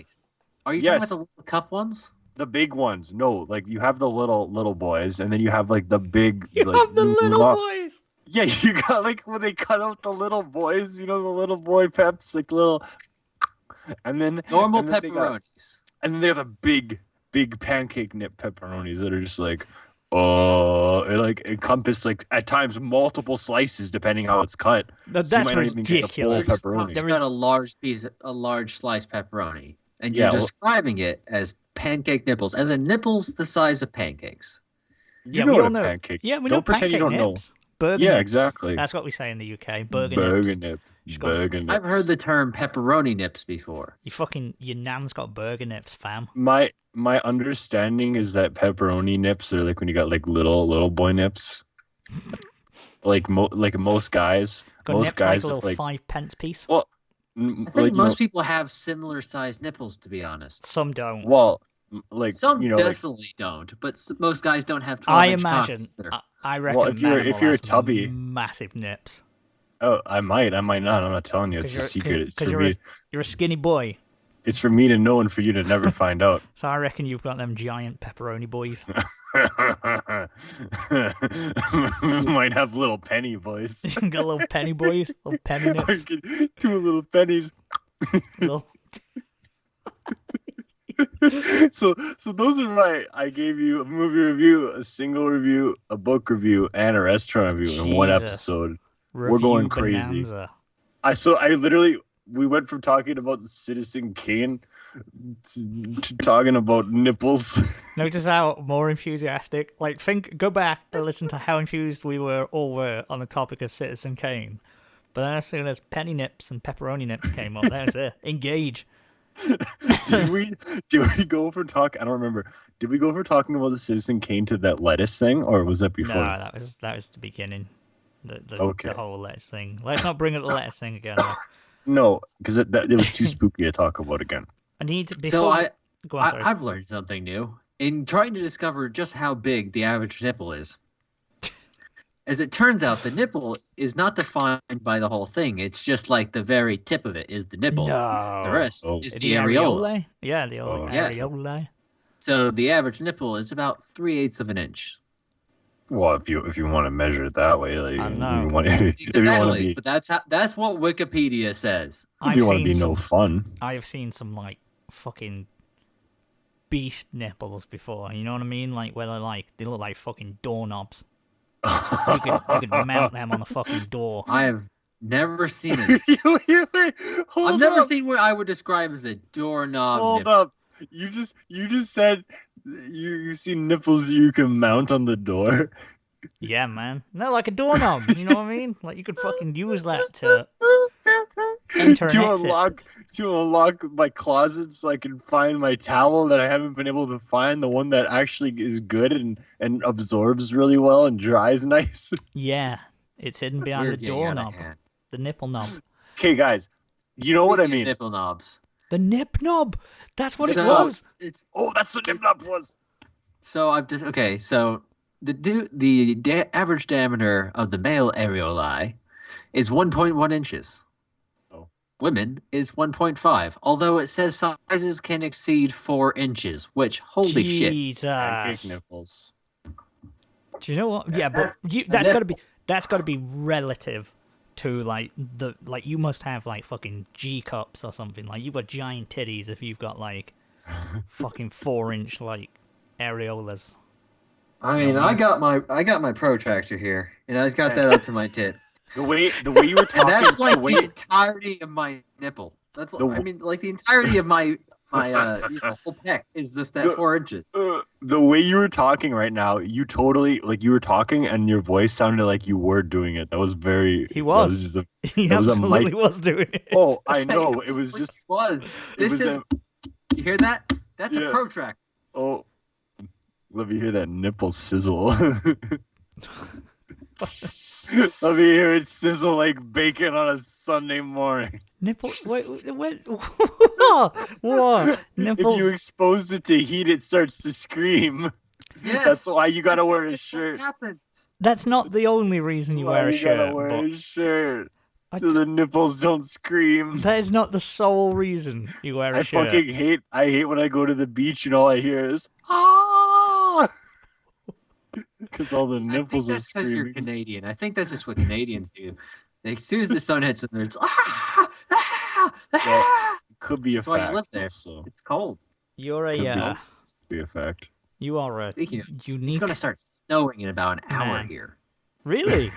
Are you talking about the little cup ones? The big ones. No, like you have the little boys, and then you have like the big. You have the little boys. Yeah, you got like when they cut out the little boys, the little boy peps, like little, and then normal pepperonis, and then they have the big pancake nip pepperonis that are just like, it encompass like at times multiple slices depending how it's cut. That's ridiculous. There is a large slice pepperoni, and you're describing it as pancake nipples, as in nipples the size of pancakes. You know what a pancake. Yeah, we don't know pretend pancake you don't nips. know. Burger yeah, nips. Exactly. That's what we say in the UK. Burger nips. Burger nips. I've heard the term pepperoni nips before. Your nan's got burger nips, fam. My understanding is that pepperoni nips are like when you got like little boy nips. like most guys. Got most nips guys like a little like 5p piece. Well, I think most people have similar sized nipples, to be honest. Some don't. Well, like some definitely don't, but most guys don't have 12 I imagine. I reckon. Well, if you're tubby, massive nips. Oh, I might not. I'm not telling you. It's a secret. It's for me. You're a skinny boy. It's for me to know and for you to never find out. So I reckon you've got them giant pepperoni boys. Might have little penny boys. Got little penny boys, little penny nips. 2 little pennies. So those are I gave you a movie review, a single review, a book review, and a restaurant review in one episode. We're going crazy. Bonanza. We went from talking about Citizen Kane talking about nipples. Notice how more enthusiastic. Like, go back and listen to how enthused we all were on the topic of Citizen Kane. But then as soon as penny nips and pepperoni nips came up, that was it. Engage. did we go for talk? I don't remember. Did we go for talking about the Citizen Kane to that lettuce thing, or was that before? No, that was the beginning. Okay. The whole lettuce thing. Let's not bring up the lettuce thing again. No, because it was too spooky to talk about again. I need to So go on, sorry. I've learned something new in trying to discover just how big the average nipple is. As it turns out, the nipple is not defined by the whole thing. It's just like the very tip of it is the nipple. No. The rest is The the areola. Yeah, the areola. So the average nipple is about 3/8 of an inch. Well, if you want to measure it that way, like I know. if you want to be, But that's what Wikipedia says. if you want to be no fun. I've seen some like fucking beast nipples before. You know what I mean? Like where they look like fucking doorknobs. You could mount them on the fucking door. I have never seen it. I've never seen what I would describe as a doorknob. Hold nipple. up. You just said you see nipples you can mount on the door. Yeah, man. No, like a doorknob. You know what I mean? Like you could fucking use that to enter and exit. To unlock my closet so I can find my towel that I haven't been able to find, the one that actually is good and absorbs really well and dries nice. Yeah, it's hidden behind You're the getting out of doorknob, hand. the nipple knob. Okay, guys, you know what I Speaking of mean. Nipple knobs. The nip knob. That's what it So, was. Oh, that's what nip knob was. So I've just okay. So the average diameter of the male areolae is 1.1 inches. Oh. Women is 1.5. Although it says sizes can exceed 4 inches, which holy shit. Jesus. Pancake nipples. Do you know what? Yeah, but that's got to be relative to like you must have like fucking G cups or something. Like you've got giant titties if you've got like fucking 4-inch like areolas. I mean, I got my protractor here, and I got that up to my tit. The way you were talking, And that's like the entirety of my nipple. That's I mean, like the entirety of my whole pec is just that 4 inches. The way you were talking right now, you totally like you were talking and your voice sounded like you were doing it. That was very. He was. He absolutely was doing it. Oh, I know. It was just. Was this is? You hear that? That's a protractor. Oh, let me hear that nipple sizzle. Let me hear it sizzle like bacon on a Sunday morning. Nipple? Wait. What? Nipples? If you exposed it to heat, it starts to scream. Yes. That's why you gotta wear a shirt. What happens? That's not the only reason you wear a shirt. Gotta wear a shirt. So the nipples don't scream. That is not the sole reason you wear a shirt. I hate when I go to the beach and all I hear is ah, because all the nipples are I think that's because you're screaming. Canadian. I think that's just what Canadians do. Like, as soon as the sun hits them, there's ah, ah, ah. Could be a That's why fact. you live there. So It's cold. You're could a be a fact. you are a Speaking of, unique. it's gonna start snowing in about an hour man. here. Really?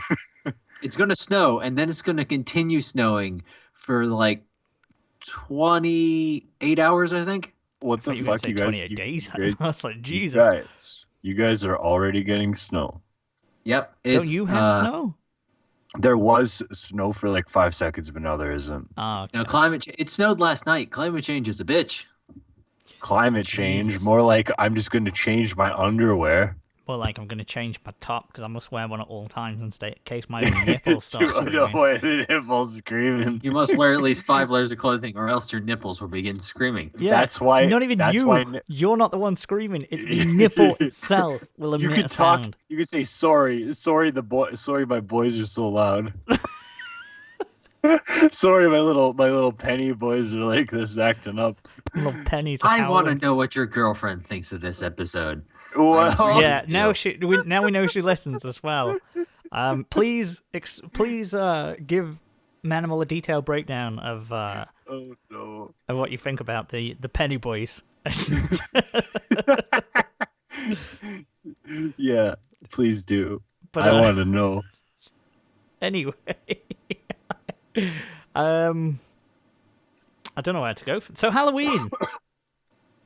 It's gonna snow, and then it's gonna continue snowing for like 28 hours, I think. What the you fuck, you guys? 28 days. I was like, Jesus. You guys are already getting snow. Yep. Don't you have snow? There was snow for like 5 seconds, but now there isn't. Oh, okay. Now, it snowed last night. Climate change is a bitch. Climate change, Jesus. more like I'm just going to change my underwear. Well, like I'm gonna change my top because I must wear one at all times in case my nipples start I don't screaming. wear the nipples screaming. You must wear at least 5 layers of clothing, or else your nipples will begin screaming. Yeah, That's why. not even that's you. Why, You're not the one screaming. It's the nipple itself will emit you could a talk. sound. You could say sorry. Sorry, sorry, my boys are so loud. Sorry, my little penny boys are like this, acting up. Little pennies. I want to howling. know what your girlfriend thinks of this episode. Well, Yeah, now we know she listens as well. Please give Manimal a detailed breakdown of oh no. of what you think about the penny boys. Yeah, please do. But I want to know. anyway, I don't know where to go. So Halloween.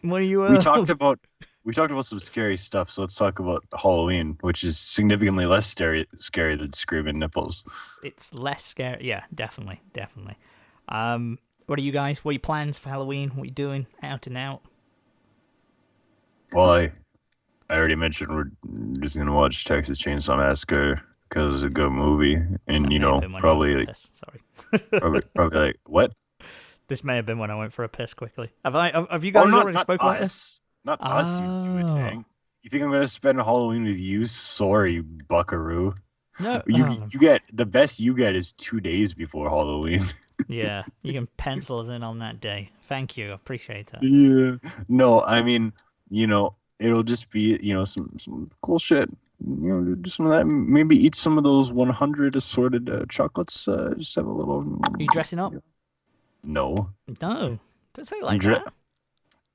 What are you? We talked about some scary stuff, so let's talk about Halloween, which is significantly less scary than screaming nipples. It's less scary. Yeah, definitely. What are you guys? What are your plans for Halloween? What are you doing? Out and out? Well, I already mentioned we're just gonna watch Texas Chainsaw Massacre because it's a good movie, and That you may have know, been when I went for probably a like, piss. Sorry. probably like what? This may have been when I went for a piss quickly. Have you Oh, guys not already spoken about this? us, not us. You do it, Oh. Tank. You think I'm gonna spend Halloween with you? Sorry, Buckaroo. No. You get the best you get is 2 days before Halloween. Yeah, you can pencil us in on that day. Thank you. I appreciate that. Yeah. No, I mean, it'll just be, some cool shit. Do some of that. Maybe eat some of those 100 assorted chocolates. Just have a little. Are you dressing up? No. No. Don't say it I'm like that.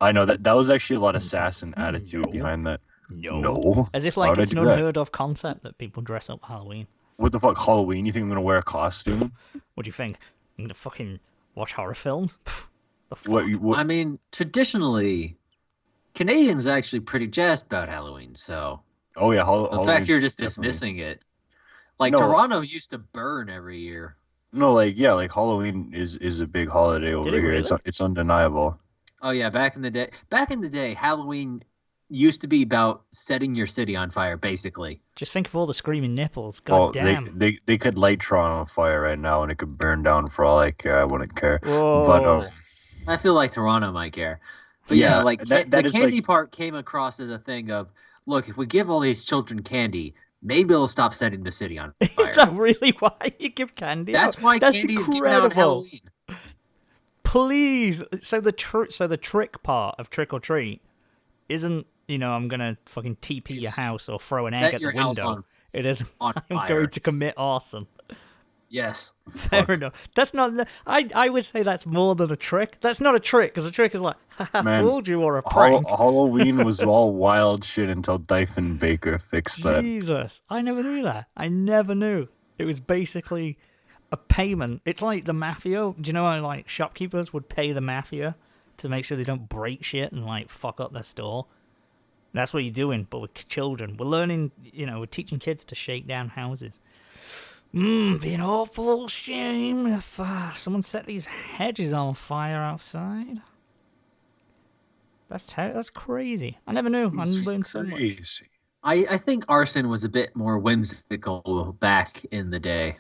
I know that was actually a lot of sass and attitude No. behind that. No. No. As if Why like would I it's an do that? unheard of concept that people dress up for Halloween. What the fuck, Halloween? You think I'm gonna wear a costume? What do you think? I'm gonna fucking watch horror films? The fuck? What? I mean, traditionally, Canadians are actually pretty jazzed about Halloween. So Oh yeah, the fact you're just definitely- dismissing it, like No. Toronto used to burn every year. No, like Halloween is a big holiday over it here. really? It's undeniable. Oh yeah, back in the day, Halloween used to be about setting your city on fire, basically. Just think of all the screaming nipples. Well, God damn. they could light Toronto on fire right now and it could burn down for all I care. I wouldn't care. Whoa. But I feel like Toronto might care. But Yeah, yeah, like that the is candy like- part came across as a thing of, look, if we give all these children candy, maybe it'll stop setting the city on fire. Is that really why you give candy? That's out? why That's candy is given out on incredible. Halloween. Please. So the trick part of trick or treat isn't, I'm gonna fucking TP your house or throw an egg Set at your the house window. It is on I'm fire. going to commit arson. Yes. Fair enough. That's not. I would say that's more than a trick. That's not a trick because a trick is like, haha, Man, fooled you or a prank. Halloween was all wild shit until Diefenbaker fixed that. Jesus, I never knew that. I never knew. It was basically a payment. It's like the mafia. Do you know how like shopkeepers would pay the mafia to make sure they don't break shit and like fuck up their store? That's what you're doing, but with children. We're learning, we're teaching kids to shake down houses. Be an awful shame if someone set these hedges on fire outside. That's crazy. I never knew. I learned so much. Crazy. I think arson was a bit more whimsical back in the day.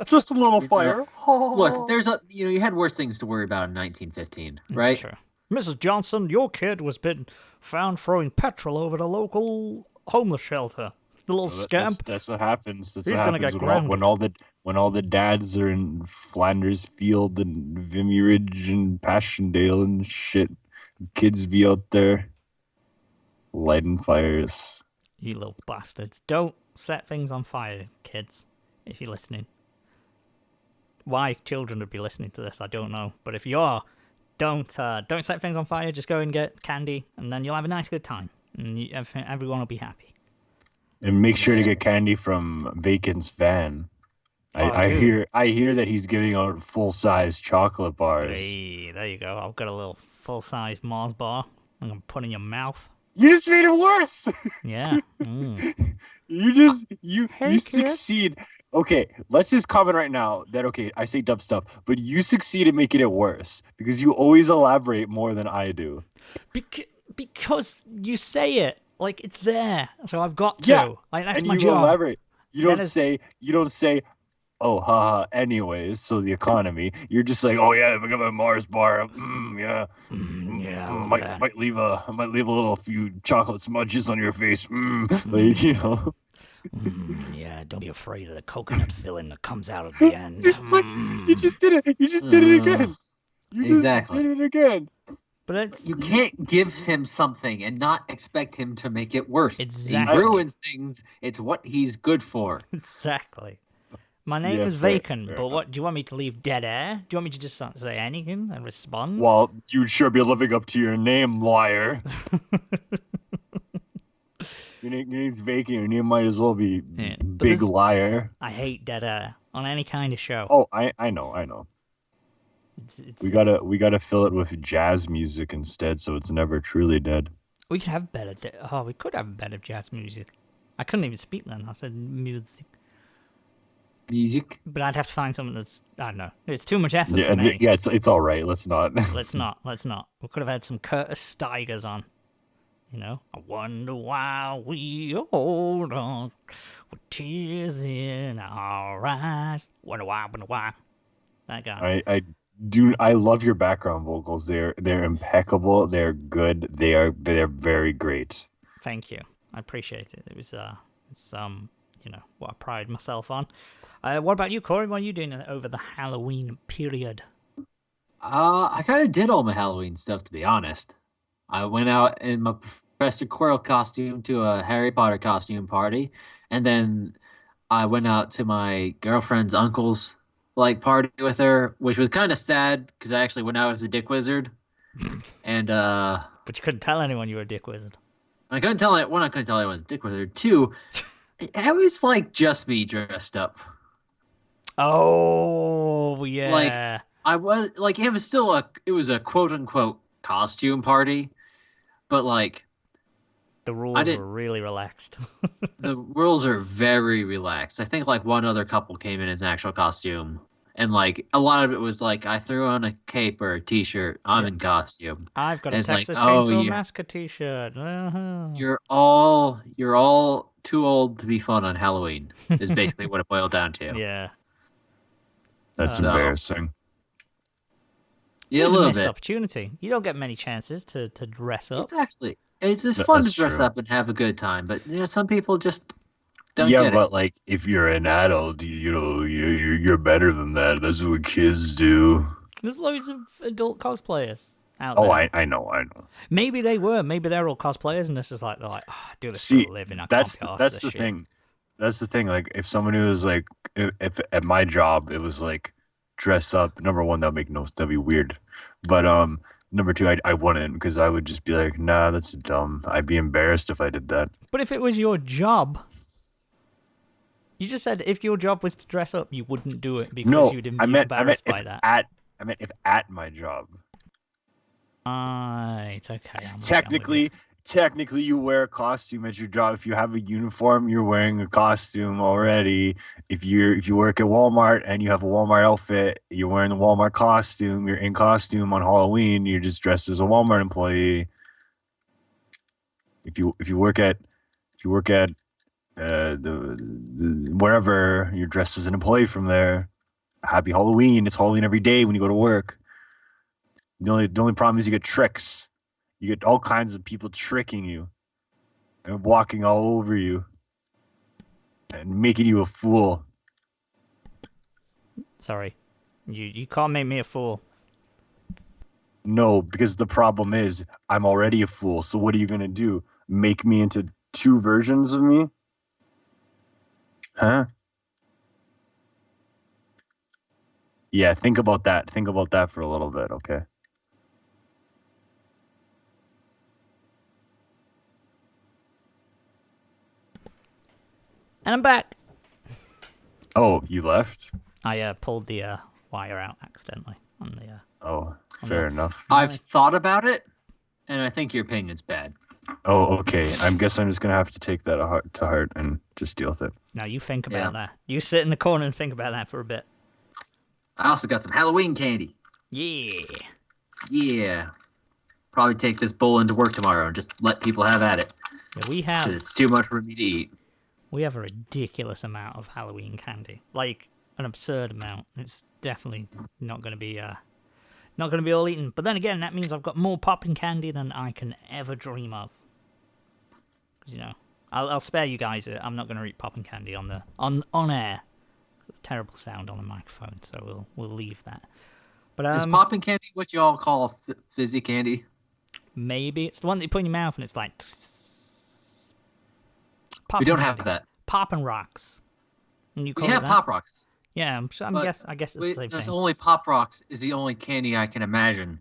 Just a little fire. Look, you had worse things to worry about in 1915, right? That's true. Mrs. Johnson, your kid was been found throwing petrol over the local homeless shelter. The little scamp. That's what happens. That's He's what gonna happens get when all the dads are in Flanders Field and Vimy Ridge and Passchendaele and shit. Kids be out there lighting fires. You little bastards. Don't set things on fire, kids, if you're listening. Why children would be listening to this, I don't know. But if you are, don't set things on fire. Just go and get candy, and then you'll have a nice good time. And everyone will be happy. And make sure to get candy from Bacon's van. Oh, I dude. hear that he's giving out full-size chocolate bars. Hey, there you go. I've got a little full-size Mars bar. I'm going to put in your mouth. You just made it worse. Yeah. You Hey, you kid. succeed. Okay, let's just comment right now that I say dumb stuff, but you succeed at making it worse because you always elaborate more than I do. Because you say it. Like, it's there. So I've got to. Yeah, Like, that's and my you job. elaborate. You That don't say, oh, haha, anyways, so the economy. You're just like, oh yeah, I got my Mars bar. Yeah. Yeah. I might leave a little few chocolate smudges on your face. Like, Yeah, don't be afraid of the coconut filling that comes out at the end. You just did it. You just did it again. You Exactly. just did it again. But it's You can't give him something and not expect him to make it worse. Exactly. He ruins things. It's what he's good for. exactly. My name Yeah, is fair vacant, but enough. what do you want me to leave dead air? Do you want me to just not say anything and respond? Well, you'd sure be living up to your name, liar. Your name's vacant. Your name might as well be Yeah, but Big this- Liar. I hate dead air on any kind of show. Oh, I know. We gotta fill it with jazz music instead, so it's never truly dead. We could have better. We could have better jazz music. I couldn't even speak then. I said music. Music. But I'd have to find something that's, I don't know. It's too much effort Yeah, for me. yeah, it's all right. Let's not. Let's not. We could have had some Curtis Stigers on. You know, I wonder why we hold on with tears in our eyes. Wonder why. That guy. I love your background vocals. They're impeccable. They're good. They're very great. Thank you. I appreciate it. It's what I pride myself on. What about you, Corey? What are you doing over the Halloween period? I kind of did all my Halloween stuff, to be honest. I went out in my Professor Quirrell costume to a Harry Potter costume party, and then I went out to my girlfriend's uncle's party with her, which was kind of sad because I actually went out as a dick wizard, and But you couldn't tell anyone you were a dick wizard. I couldn't tell it. One, I couldn't tell anyone I was a dick wizard. Two, it was just me dressed up. Oh yeah. I was it was a quote unquote costume party, but the rules were really relaxed. the rules are very relaxed. I think one other couple came in as an actual costume, and a lot of it was I threw on a cape or a t-shirt. I'm in costume. I've got a Texas Chainsaw Massacre t-shirt. Uh-huh. You're all too old to be fun on Halloween. Is basically what it boiled down to. Yeah. That's embarrassing. Yeah, a it's little a missed bit. Opportunity. You don't get many chances to dress up. Exactly. It's just fun to dress up and have a good time, but some people just don't get it. Yeah, but if you're an adult, you're better than that. That's what kids do. There's loads of adult cosplayers out there. Oh, I know. Maybe they were. Maybe they're all cosplayers, and this is they're I do this for a living. I that's can't be arsed that's with the this thing. That's the thing. If someone who was if at my job it was dress up. Number one, that'd be weird. But number two, I wouldn't because I would just be nah, that's dumb. I'd be embarrassed if I did that. But if it was your job, you just said if your job was to dress up, you wouldn't do it because you'd be embarrassed by that. I meant if at my job. Right. Okay. Technically, you wear a costume at your job. If you have a uniform, you're wearing a costume already. If you work at Walmart and you have a Walmart outfit, you're wearing the Walmart costume. You're in costume on Halloween. You're just dressed as a Walmart employee. If you work at the wherever, you're dressed as an employee from there. Happy Halloween! It's Halloween every day when you go to work. The only problem is you get tricks. You get all kinds of people tricking you and walking all over you and making you a fool. Sorry. You can't make me a fool. No, because the problem is I'm already a fool. So what are you going to do? Make me into two versions of me? Huh? Yeah, think about that. Think about that for a little bit, okay? And I'm back. Oh, you left? I pulled the wire out accidentally on the. Oh, fair enough. I've thought about it, and I think your opinion's bad. Oh, okay. I guess I'm just gonna have to take that to heart and just deal with it. Now you think about that. You sit in the corner and think about that for a bit. I also got some Halloween candy. Yeah. Yeah. Probably take this bowl into work tomorrow and just let people have at it. Yeah, we have. It's too much for me to eat. We have a ridiculous amount of Halloween candy, an absurd amount. It's definitely not going to be all eaten. But then again, that means I've got more popping candy than I can ever dream of. I'll spare you guys it. I'm not going to eat popping candy on air. It's terrible sound on the microphone, so we'll leave that. But is popping candy what you all call fizzy candy? Maybe it's the one that you put in your mouth and it's like. We don't have that. Poppin' rocks. We have Pop Rocks. Yeah, I guess it's the same thing. Only Pop Rocks is the only candy I can imagine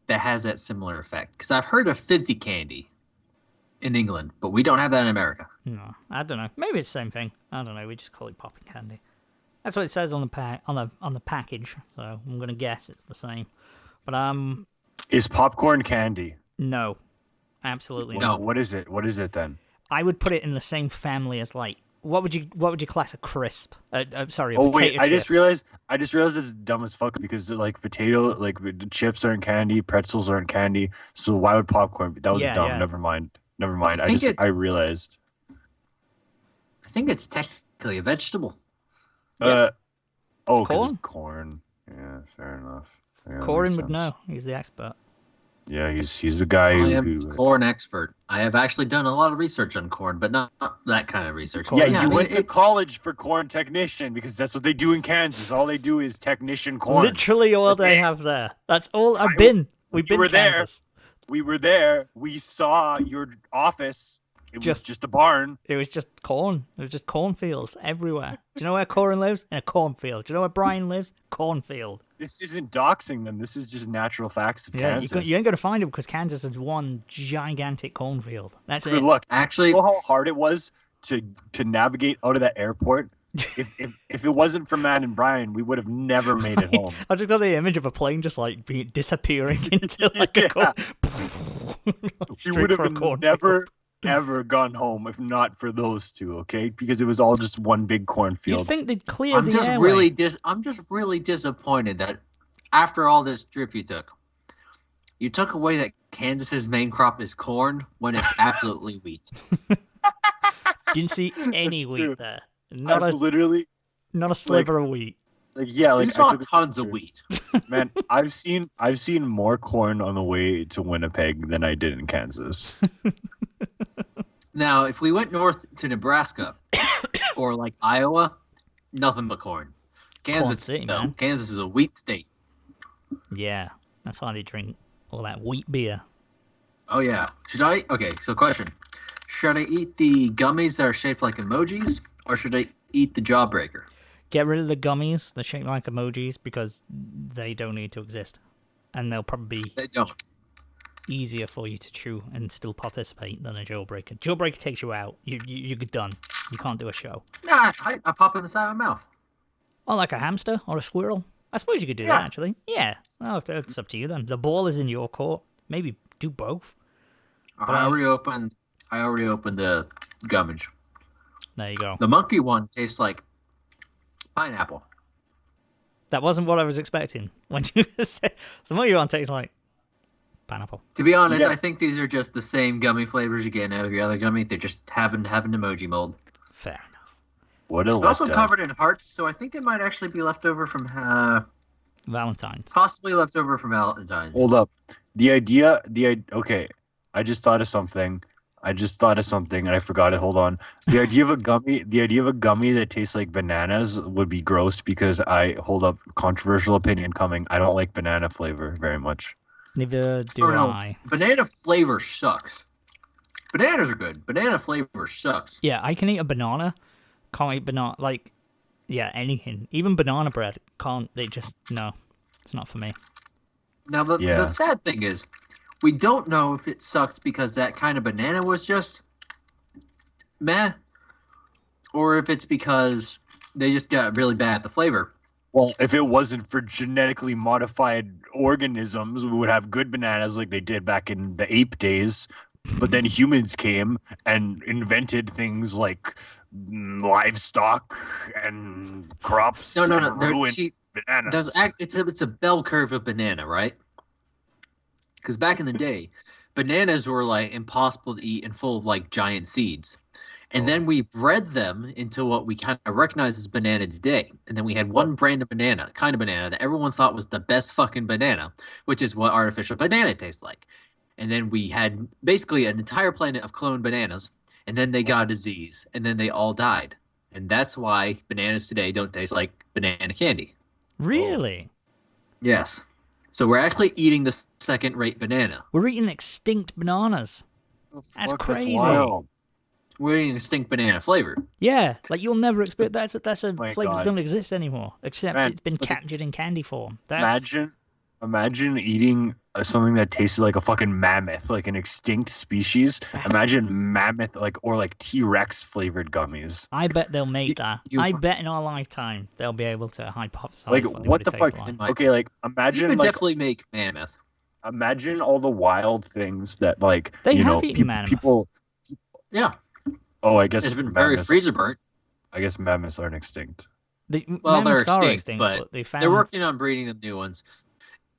that has that similar effect. Because I've heard of fizzy candy in England, but we don't have that in America. No, I don't know. Maybe it's the same thing. I don't know. We just call it popping candy. That's what it says on the package. So I'm gonna guess it's the same. But Is popcorn candy? no, absolutely No. not. What is it? What is it then? I would put it in the same family as like what would you class a crisp? Sorry, a Oh potato wait, I chip. just realized it's dumb as fuck because like the chips aren't candy, pretzels aren't candy. So why would popcorn? That was Yeah, dumb. yeah. Never mind. I think I realized. I think it's technically a vegetable. Yeah. Oh, 'cause Corn? it's corn. Yeah, fair enough. Yeah, that Corin makes would sense. know. He's the expert. Yeah, he's the guy I am who. a corn expert. I have actually done a lot of research on corn, but not that kind of research. Corn. Yeah, Yeah, you I mean, went to college for corn technician because that's what they do in Kansas. All they do is technician corn. Literally all That's they it. have there. That's all I've I- been. We've you been were there. Kansas. We were there. We saw your office. It was Just- just a barn. It was just corn. It was just cornfields everywhere. Do you know where Corin lives? In a cornfield. Do you know where Brian lives? Cornfield. This isn't doxing them. This is just natural facts of Yeah, Kansas. you ain't going to find it because Kansas is one gigantic cornfield. That's Good it. luck. Actually, You know how hard it was to navigate out of that airport? If it wasn't for Matt and Brian, we would have never made it home. I just got the image of a plane just like disappearing into like a corn. We Straight would for a have cornfield. never ever gone home if not for those two, okay? Because it was all just one big You'd cornfield. think they'd clear I'm the just airway. really disappointed that after all this trip you took away that Kansas's main crop is corn when it's absolutely wheat. Didn't see any That's wheat true. there. I've literally Not a sliver of wheat. You saw took a tons of picture. wheat. Man, I've seen more corn on the way to Winnipeg than I did in Kansas. Now, if we went north to Nebraska or like Iowa, nothing but corn. Kansas, City, no, man. Kansas is a wheat state. Yeah, that's why they drink all that wheat beer. Oh yeah. Okay, so question. Should I eat the gummies that are shaped like emojis, or should I eat the Jawbreaker? Get rid of the gummies, they're shaped like emojis, because they don't need to exist. And they'll probably be They don't. easier for you to chew and still participate than a Jawbreaker. Jawbreaker takes you out. You're done. You can't do a show. Nah, I pop it in the side of my mouth. Or like a hamster or a squirrel. I suppose you could do Yeah. that, actually. Yeah. Oh, it's up to you then. The ball is in your court. Maybe do both. I already opened the gummage. There you go. The monkey one tastes like pineapple. That wasn't what I was expecting. When you said the more you want tastes like pineapple. To be honest, Yeah. I think these are just the same gummy flavors you get in every other gummy. They just happen to have an emoji mold. Fair enough. What a They're also letdown. covered in hearts, so I think they might actually be left over from Valentine's. possibly left over from Valentine's. Hold up. Okay. I just thought of something. And I forgot it. Hold on. The idea of a gummy that tastes like bananas would be gross because controversial opinion coming. I don't like banana flavor very much. Neither do Oh, no. I. Banana flavor sucks. Bananas are good. Banana flavor sucks. Yeah, I can eat a banana. Can't eat banana. Like, yeah, anything. Even banana bread. Can't. They just, no. It's not for me. Now, the sad thing is, we don't know if it sucks because that kind of banana was just meh, or if it's because they just got really bad at the flavor. Well, if it wasn't for genetically modified organisms, we would have good bananas like they did back in the ape days. But then humans came and invented things like livestock and crops. No. and ruined See, bananas. it's a bell curve of banana, right? Because back in the day, bananas were like impossible to eat and full of like giant seeds. And then we bred them into what we kind of recognize as banana today. And then we had one brand of banana that everyone thought was the best fucking banana, which is what artificial banana tastes like. And then we had basically an entire planet of cloned bananas, and then they got a disease, and then they all died. And that's why bananas today don't taste like banana candy. Really? Yes. So we're actually eating the second-rate banana. We're eating extinct bananas. That's crazy. wild. We're eating extinct banana flavor. Yeah, like you'll never experience that's a My flavor that God. don't exist anymore, except Man, it's been look at- captured in candy form. That's Imagine eating something that tasted like a fucking mammoth, like an extinct species. Imagine mammoth, or like T-Rex flavored gummies. I bet they'll make that. you- I bet in our lifetime they'll be able to hypothesize Like, what what the they would fuck? taste like. Okay, like You imagine could like definitely make mammoth. imagine all the wild things that like They you have know eaten mammoth. people. Yeah, Oh, I guess it's been very mammoths. freezer burnt. I guess mammoths aren't extinct. Well, they're Mammoths are extinct, but they found they're working on breeding them new ones.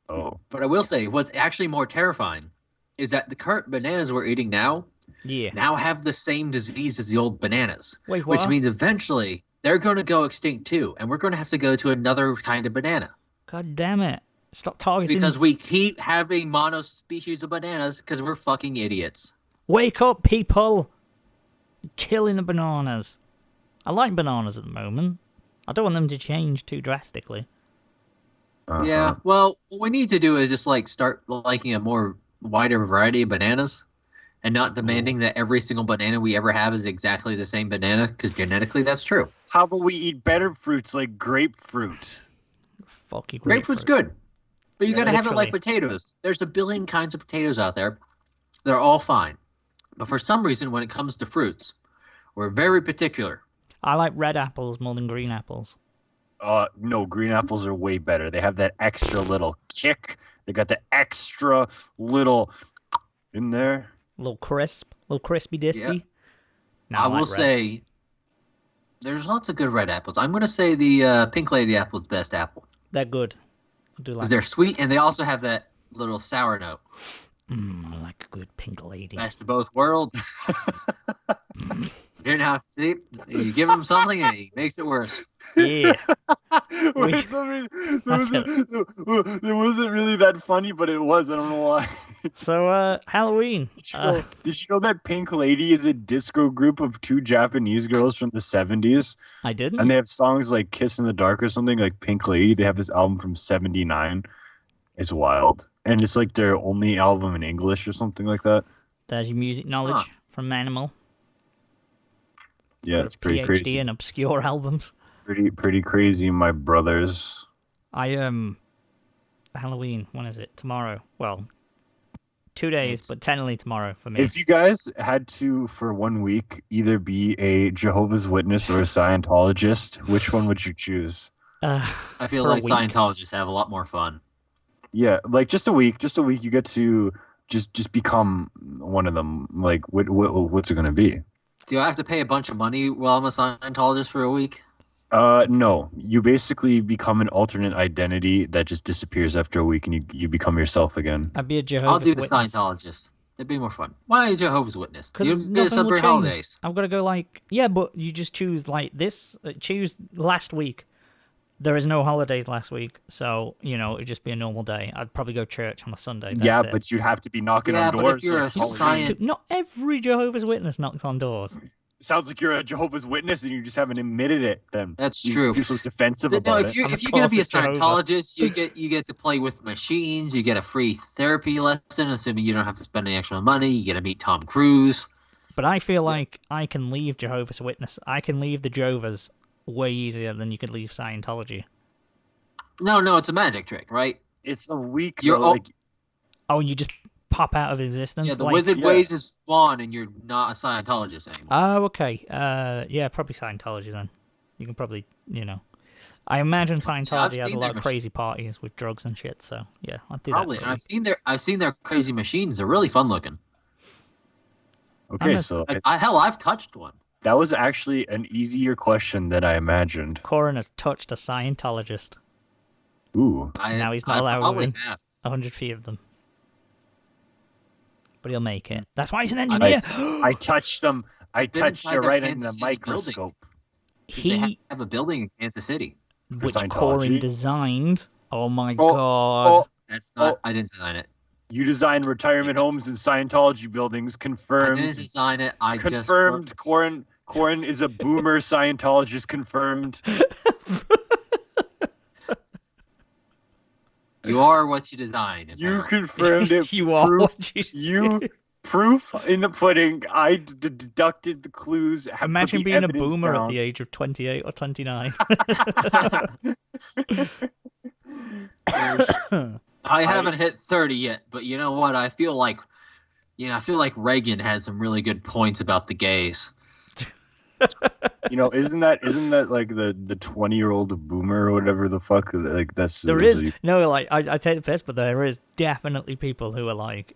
Oh, But I will say, what's actually more terrifying is that the current bananas we're eating now yeah. have the same disease as the old bananas, Wait, what? which means eventually they're going to go extinct too, and we're going to have to go to another kind of banana God damn it! Stop targeting. because we keep having monospecies of bananas because we're fucking idiots. Wake up, people! Killing the bananas. I like bananas at the moment. I don't want them to change too drastically. uh-huh. Yeah, well, what we need to do is just like start liking a more wider variety of bananas, and not demanding that every single banana we ever have is exactly the same banana, because genetically that's true. How about we eat better fruits like grapefruit? Fuck you, Grapefruit's good, but you Yeah, got to have it like literally. potatoes. There's a billion kinds of potatoes out there. They're all fine, but for some reason, when it comes to fruits, we're very particular. I like red apples more than green apples. No, green apples are way better. They have that extra little kick. They got the extra little in there. Little crispy dispy. Yeah. No, I like will red. say, there's lots of good red apples. I'm going to say the pink lady apple is the best apple They're good. I do like. because they're sweet and they also have that little sour note. I like a good pink lady. Best of both worlds. You know, see, you give him something and he makes it worse. Yeah. For some reason, it wasn't really that funny, but it was. I don't know why. So, Halloween. Did you know that Pink Lady is a disco group of two Japanese girls from the 70s? I didn't. And they have songs like Kiss in the Dark or something, like Pink Lady. They have this album from 79. It's wild. And it's like their only album in English or something like that. There's your music knowledge from Manimal. Yeah, it's pretty PhD crazy. in obscure albums. Pretty crazy, my brothers. Halloween, when is it? Tomorrow. Well, 2 days, but technically tomorrow for me. If you guys had to, for 1 week, either be a Jehovah's Witness or a Scientologist, which one would you choose? I feel For a like week. Scientologists have a lot more fun. Yeah, like just a week. Just a week, you get to just become one of them. Like, what's it gonna be? Do I have to pay a bunch of money while I'm a Scientologist for a week? No. You basically become an alternate identity that just disappears after a week, and you become yourself again. I'd be a Jehovah's I'll do the Witness. Scientologist. It'd be more fun. Why are you Jehovah's Witness? Because You nothing do will celebrate change. holidays. I've got to go like, yeah, but you just choose like this. Choose last week. There is no holidays last week, so, it'd just be a normal day. I'd probably go church on a Sunday. That's Yeah, it. but you'd have to be knocking Yeah, on but if doors. you're like a You don't Halloween. have to. Not every Jehovah's Witness knocks on doors. Sounds like you're a Jehovah's Witness and you just haven't admitted it. Then That's You- true. You're so defensive But no, about if it. you're I'm a if you're gonna be a closet Jehovah. Scientologist, you get to play with machines. You get a free therapy lesson, assuming you don't have to spend any extra money. You get to meet Tom Cruise. But I feel like I can leave Jehovah's Witness. I can leave the Jovas way easier than you could leave Scientology. No, it's a magic trick, right? It's a week. You're though, all- like Oh, and you just pop out of existence? Yeah, the like... wizard yeah. waves his wand, and you're not a Scientologist anymore. Oh, okay. Yeah, probably Scientology then. You can probably, I imagine Scientology has a seen lot their of crazy parties with drugs and shit, so yeah, I'll do Probably, that. and For you. I've seen their crazy machines. They're really fun looking. okay, a- so Hell, I've touched one. that was actually an easier question than I imagined. Corin has touched a Scientologist. Ooh, Now he's not I allowed probably in. have. 100 feet of them. But he'll make it. That's why he's an engineer. I touched them. I Been touched inside you their right in Kansas the City building. microscope. They he, have a building in Kansas City. which Scientology? Corin designed. Oh my Oh, god. That's not. Oh. I didn't design it. You designed retirement homes and Scientology buildings. I Confirmed. didn't design it. I Confirmed. Corin is a boomer Scientologist. Confirmed. You are what you design. You apparently. confirmed it. You are Proof. what you... Proof in the pudding. I deducted the clues. have put Imagine the being a evidence boomer down. at the age of 28 or 29. I I haven't hit 30 yet, but you know what? I feel like Reagan had some really good points about the gays. Isn't that like the 20-year-old boomer or whatever the fuck? Like that's There is no like I take the piss, but there is definitely people who are like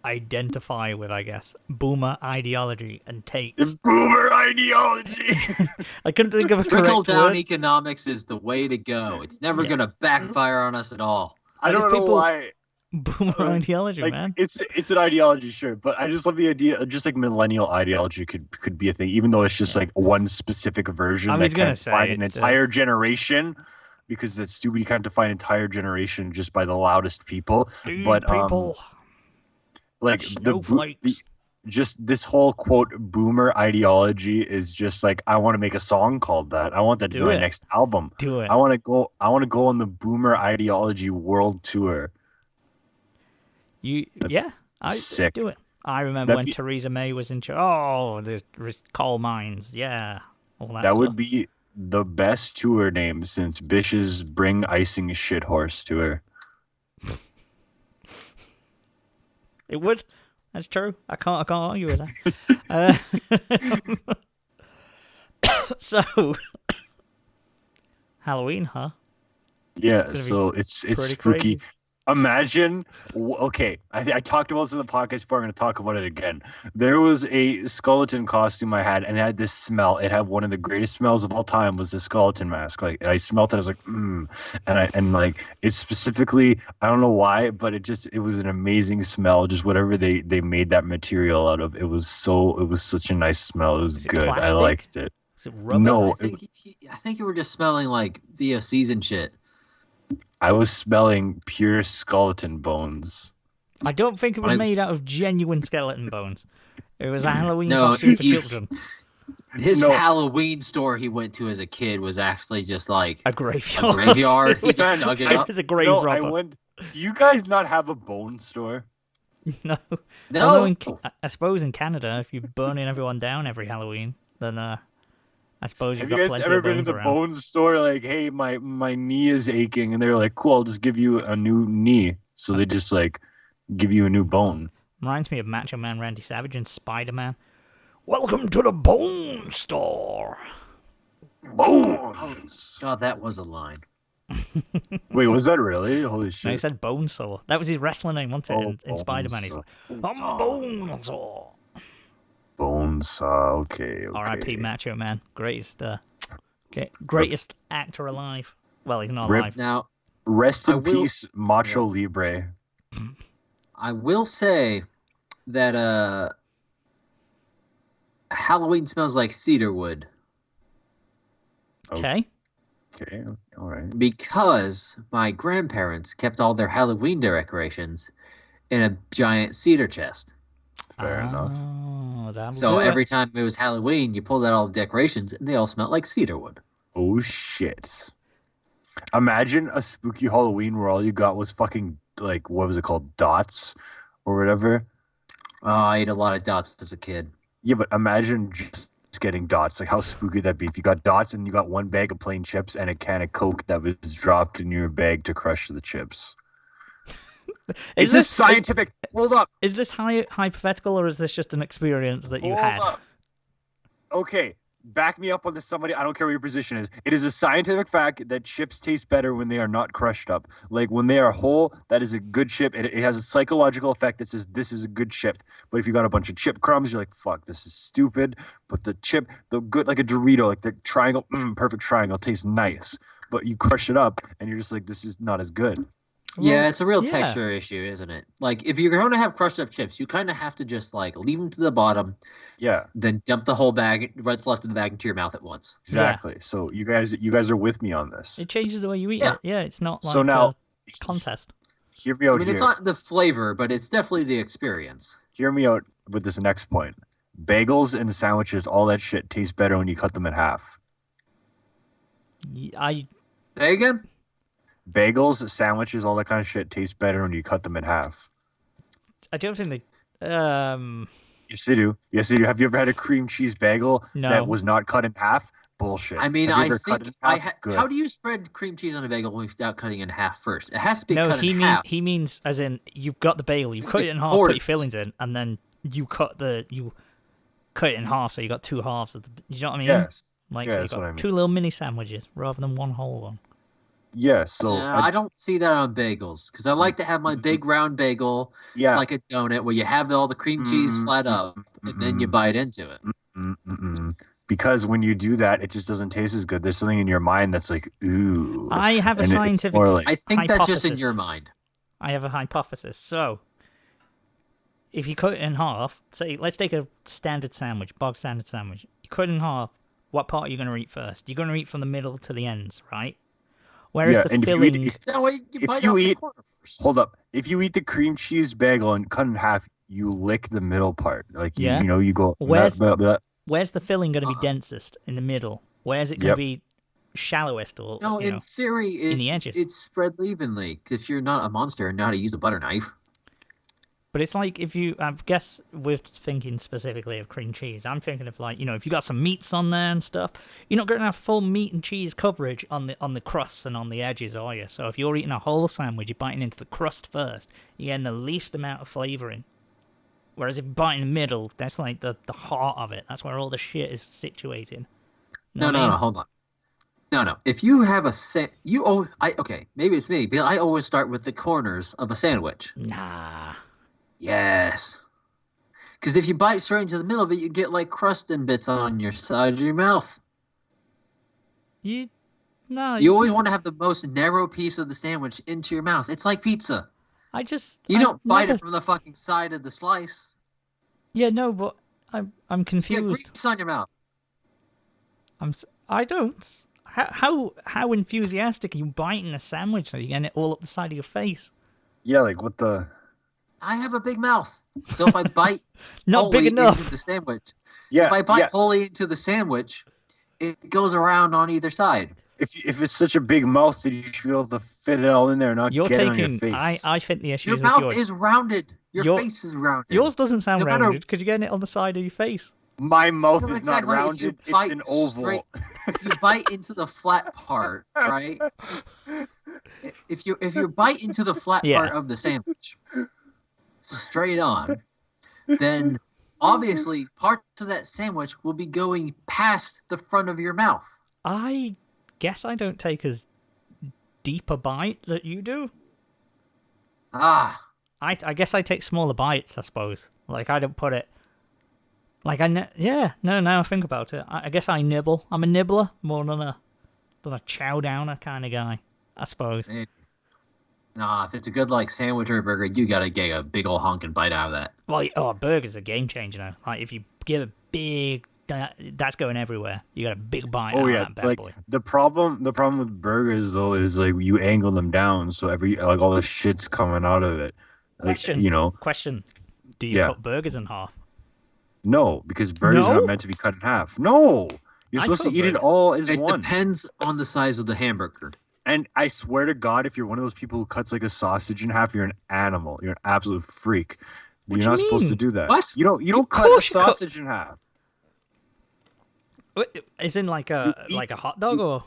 identify with, I guess, boomer ideology and takes. Boomer ideology. I couldn't think of a Trickle correct down word. economics is the way to go. It's never gonna backfire on us at all. I don't know why. Boomer ideology, like, man. It's an ideology, sure, but I just love the idea. Just like millennial ideology could be a thing, even though it's just like one specific version I was that gonna can't say define an it's entire generation. Because it's stupid, you can't define an entire generation just by the loudest people. These but people, like snowflakes. just this whole quote boomer ideology is just like, I want to make a song called that. I want that to be my next album. Do it. I want to go on the boomer ideology world tour. Sick. Do it. I remember when Theresa May was in charge. Oh, the coal mines, yeah, all that. That would be the best tour name since Bish's Bring Icing Shit Horse tour. It would. That's true. I can't argue with that. So, Halloween, huh? Yeah. So it's spooky. Crazy. Imagine, okay, I talked about this in the podcast before. I'm going to talk about it again. There was a skeleton costume I had, and it had this smell. It had one of the greatest smells of all time. Was the skeleton mask. Like I smelled it, I was like, and like it's specifically, I don't know why, but it was an amazing smell. Just whatever they made that material out of, it was such a nice smell. It was good. Plastic? I liked it. Is it rubber? No, I think you were just smelling like VOCs and shit. I was smelling pure skeleton bones. I don't think it was made out of genuine skeleton bones. It was a Halloween costume for children. His Halloween store he went to as a kid was actually just like a graveyard. He dug it up. It was a grave robber. Do you guys not have a bone store? No. Although I suppose in Canada, if you're burning everyone down every Halloween, then I suppose you've got plenty of bones Have you guys ever been to the bone store? Like, hey, my knee is aching, and they're like, cool, I'll just give you a new knee. So they just like give you a new bone. Reminds me of Macho Man Randy Savage and Spider-Man. Welcome to the bone store. Bones. God, that was a line. Wait, was that really? Holy shit! No, he said Bonesaw. That was his wrestling name, wasn't it? In Spider-Man, he's like, I'm Bonesaw. Bonesaw. Okay. R.I.P. Macho Man, greatest actor alive. Well, he's not alive now. Rest in peace, Macho Libre. I will say that Halloween smells like cedarwood. Okay. Okay. All right. Because my grandparents kept all their Halloween decorations in a giant cedar chest. Fair enough. So every time it was Halloween, you pulled out all the decorations, and they all smelled like cedarwood. Oh shit! Imagine a spooky Halloween where all you got was fucking, like, what was it called, dots, or whatever. Oh, I ate a lot of dots as a kid. Yeah, but imagine just getting dots. Like, how spooky would that be if you got dots and you got one bag of plain chips and a can of Coke that was dropped in your bag to crush the chips. Is this scientific? Hold up. Is this hypothetical, or is this just an experience that you had? Up. Okay, back me up on this, somebody. I don't care what your position is. It is a scientific fact that chips taste better when they are not crushed up. Like, when they are whole, that is a good chip. It has a psychological effect that says this is a good chip. But if you got a bunch of chip crumbs, you're like, fuck, this is stupid. But the chip, the good, like a Dorito, like the triangle, perfect triangle, tastes nice. But you crush it up, and you're just like, this is not as good. Yeah, it's a real texture issue, isn't it? Like, if you're going to have crushed up chips, you kind of have to just, like, leave them to the bottom. Yeah. Then dump the whole bag, what's left in the bag, into your mouth at once. Exactly. Yeah. So you guys are with me on this. It changes the way you eat it. Yeah, it's not like so now, a contest. Hear me out. I mean, it's not the flavor, but it's definitely the experience. Hear me out with this next point. Bagels and sandwiches, all that shit tastes better when you cut them in half. Say again? Bagels, sandwiches, all that kind of shit tastes better when you cut them in half. I don't think they... Yes, they do. Yes, they do. Have you ever had a cream cheese bagel that was not cut in half? bullshit. I mean, Have you I ever cut think it in half? Good. how do you spread cream cheese on a bagel without cutting it in half first? It has to be No, cut in half. he means as in you've got the bagel, you've cut it in half, put Quarters. your fillings in, and then you cut it in half, so you got two halves of the. You know what I mean? Yes. Like Yeah, so you that's got what I mean. two little mini sandwiches rather than one whole one. Yeah, so I don't see that on bagels because I like to have my big round bagel yeah. like a donut where you have all the cream cheese flat up and then you bite into it. Because when you do that, it just doesn't taste as good. There's something in your mind that's like, ooh. I have a and it's scientific more like, I think that's just in hypothesis. your mind. I have a hypothesis. So, if you cut it in half, say, let's take a standard sandwich, bog standard sandwich. You cut it in half. What part are you going to eat first? You're going to eat from the middle to the ends, right? Whereas the and filling. No, wait, you if bite you off eat- the corner first. hold up. If you eat the cream cheese bagel and cut in half, you lick the middle part. Like, Yeah. you go. Where's- blah, blah, blah. Where's the filling going to be Uh-uh. densest? In the middle. Where's it going Yep. to be shallowest or No, you in know? theory, in the edges. it's spread evenly if you're not a monster and know how to use a butter knife. But it's like if you, I guess we're thinking specifically of cream cheese. I'm thinking of like, if you got some meats on there and stuff, you're not going to have full meat and cheese coverage on the crusts and on the edges, are you? So if you're eating a whole sandwich, you're biting into the crust first. You're getting the least amount of flavoring. Whereas if you bite in the middle, that's like the heart of it. That's where all the shit is situated. No, hold on. No. If you have okay, maybe it's me, but I always start with the corners of a sandwich. Nah. Yes. Because if you bite straight into the middle of it, you get like crust and bits on your side of your mouth. You always want to have the most narrow piece of the sandwich into your mouth. It's like pizza. You don't bite it from the fucking side of the slice. Yeah, no, but I'm You get confused. grease on your mouth. I don't. How enthusiastic are you biting a sandwich so you're getting it all up the side of your face? Yeah, like what the. I have a big mouth, so if I bite Not big wholly enough. into the sandwich, Yeah. if I bite yeah. wholly into the sandwich, it goes around on either side. If it's such a big mouth that you should be able to fit it all in there and not You're get it on taking. your face. I think the issue Your is mouth with is rounded. Your Your- face is rounded. yours doesn't sound no matter- rounded because you're getting it on the side of your face. My mouth No, is exactly. not If you rounded. It's bite an oval. straight- If you bite into the flat part, right? If you bite into the flat Yeah. part of the sandwich, straight on, then obviously parts of that sandwich will be going past the front of your mouth. I guess I don't take as deep a bite that you do. Ah, I guess I take smaller bites. I suppose. Like I don't put it. Like now I think about it. I guess I nibble. I'm a nibbler more than a chow downer kind of guy. I suppose. nah. If it's a good like sandwich or a burger, you gotta get a big old honking bite out of that. Well, a burger's a game changer now. Like if you give a big, that's going everywhere. You got a big bite out Oh of yeah, that bad like boy. the problem with burgers though is like you angle them down so all the shit's coming out of it. Like Question: do you Yeah. cut burgers in half? no, because burgers are No? not meant to be cut in half. No, you're I supposed to cut a eat it burger. all as It one. depends on the size of the hamburger. And I swear to God, if you're one of those people who cuts like a sausage in half, you're an animal. You're an absolute freak. What You're do not you supposed to mean? do that. What? You don't cut a course you cut- sausage in half. Is in like a You eat- hot dog or